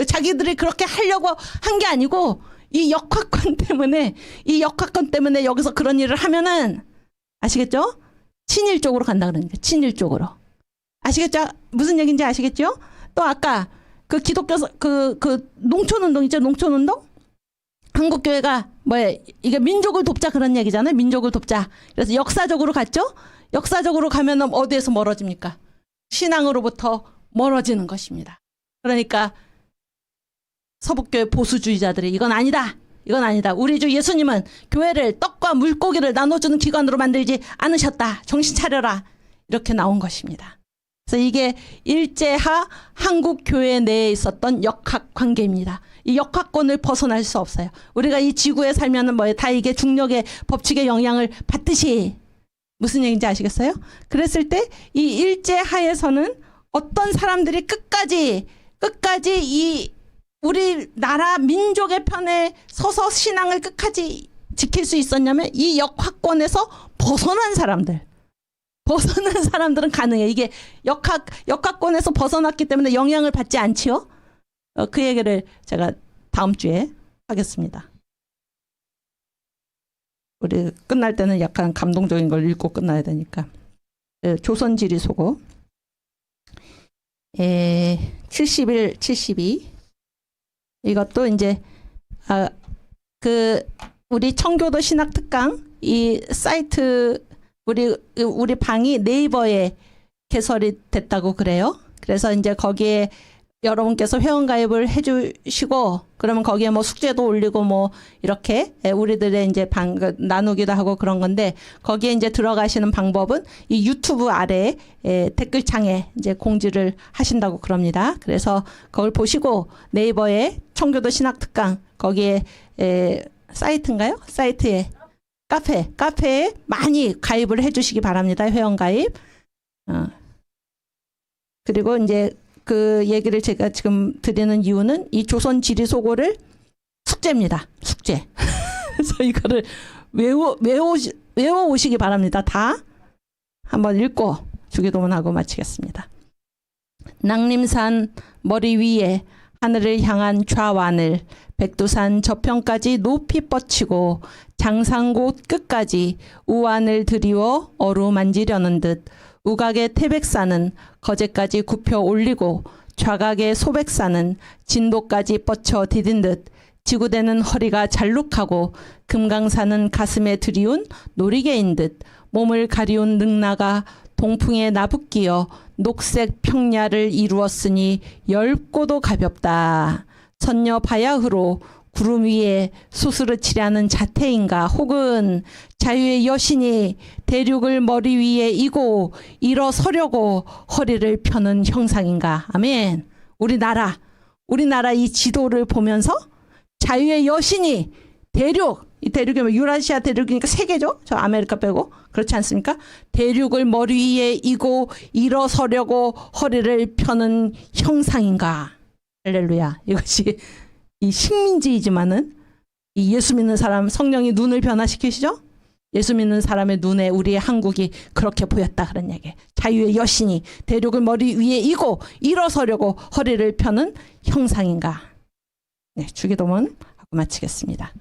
자기들이 그렇게 하려고 한 게 아니고 이 역학권 때문에 여기서 그런 일을 하면은 아시겠죠? 친일 쪽으로 간다 그러니까 친일 쪽으로. 아시겠죠? 무슨 얘기인지 아시겠죠? 또 아까 그 기독교 그 농촌운동 있죠? 농촌운동? 한국교회가 이게 민족을 돕자 그런 얘기잖아요. 민족을 돕자. 그래서 역사적으로 갔죠? 역사적으로 가면은 어디에서 멀어집니까? 신앙으로부터 멀어지는 것입니다. 그러니까 서북교회 보수주의자들이 이건 아니다. 우리 주 예수님은 교회를 떡과 물고기를 나눠주는 기관으로 만들지 않으셨다. 정신 차려라. 이렇게 나온 것입니다. 그래서 이게 일제하 한국교회 내에 있었던 역학관계입니다. 이 역학권을 벗어날 수 없어요. 우리가 이 지구에 살면은 다 이게 중력의 법칙의 영향을 받듯이. 무슨 얘기인지 아시겠어요? 그랬을 때 이 일제하에서는 어떤 사람들이 끝까지 이 우리나라 민족의 편에 서서 신앙을 끝까지 지킬 수 있었냐면 이 역학권에서 벗어난 사람들은 가능해. 이게 역학권에서 벗어났기 때문에 영향을 받지 않지요. 그 얘기를 제가 다음 주에 하겠습니다. 우리 끝날 때는 약간 감동적인 걸 읽고 끝나야 되니까. 조선지리소고 71, 72 이것도 이제 우리 청교도 신학특강 이 사이트 우리 방이 네이버에 개설이 됐다고 그래요. 그래서 이제 거기에 여러분께서 회원가입을 해주시고 그러면 거기에 뭐 숙제도 올리고 뭐 이렇게 우리들의 이제 나누기도 하고 그런 건데 거기에 이제 들어가시는 방법은 이 유튜브 아래 댓글창에 이제 공지를 하신다고 그럽니다. 그래서 그걸 보시고 네이버에 청교도 신학특강 거기에 사이트인가요? 사이트에 카페에 많이 가입을 해주시기 바랍니다. 회원가입. 그리고 이제 그 얘기를 제가 지금 드리는 이유는 이 조선지리소고를 숙제입니다. 숙제. 그래서 이거를 외워 오시기 바랍니다. 다 한번 읽고 주기도문하고 마치겠습니다. 낭림산 머리 위에 하늘을 향한 좌완을 백두산 저편까지 높이 뻗치고 장산곳 끝까지 우완을 들이워 어루만지려는 듯 우각의 태백산은 거제까지 굽혀 올리고 좌각의 소백산은 진도까지 뻗쳐 디딘 듯 지구대는 허리가 잘룩하고 금강산은 가슴에 들이운 놀이개인 듯 몸을 가리운 능나가 동풍에 나붓기어 녹색 평야를 이루었으니 넓고도 가볍다. 선녀 바야흐로 구름 위에 소스르치려는 자태인가 혹은 자유의 여신이 대륙을 머리 위에 이고 일어서려고 허리를 펴는 형상인가. 아멘. 우리나라 이 지도를 보면서 자유의 여신이 이 대륙이 유라시아 대륙이니까 세계죠. 저 아메리카 빼고. 그렇지 않습니까? 대륙을 머리 위에 이고 일어서려고 허리를 펴는 형상인가. 할렐루야. 이것이 이 식민지이지만은 이 예수 믿는 사람 성령이 눈을 변화시키시죠? 예수 믿는 사람의 눈에 우리의 한국이 그렇게 보였다 그런 얘기. 자유의 여신이 대륙을 머리 위에 이고 일어서려고 허리를 펴는 형상인가. 네, 주기도문 하고 마치겠습니다.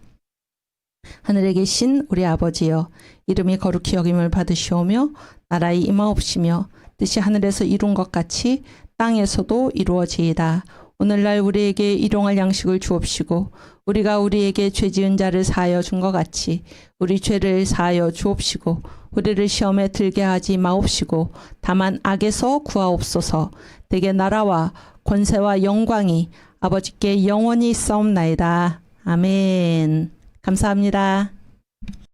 하늘에 계신 우리 아버지여 이름이 거룩히 여김을 받으시오며 나라의 임하옵시며 뜻이 하늘에서 이룬 것 같이 땅에서도 이루어지이다. 오늘날 우리에게 일용할 양식을 주옵시고 우리가 우리에게 죄 지은 자를 사하여 준 것 같이 우리 죄를 사하여 주옵시고 우리를 시험에 들게 하지 마옵시고 다만 악에서 구하옵소서. 대개 나라와 권세와 영광이 아버지께 영원히 있사옵나이다. 아멘. 감사합니다.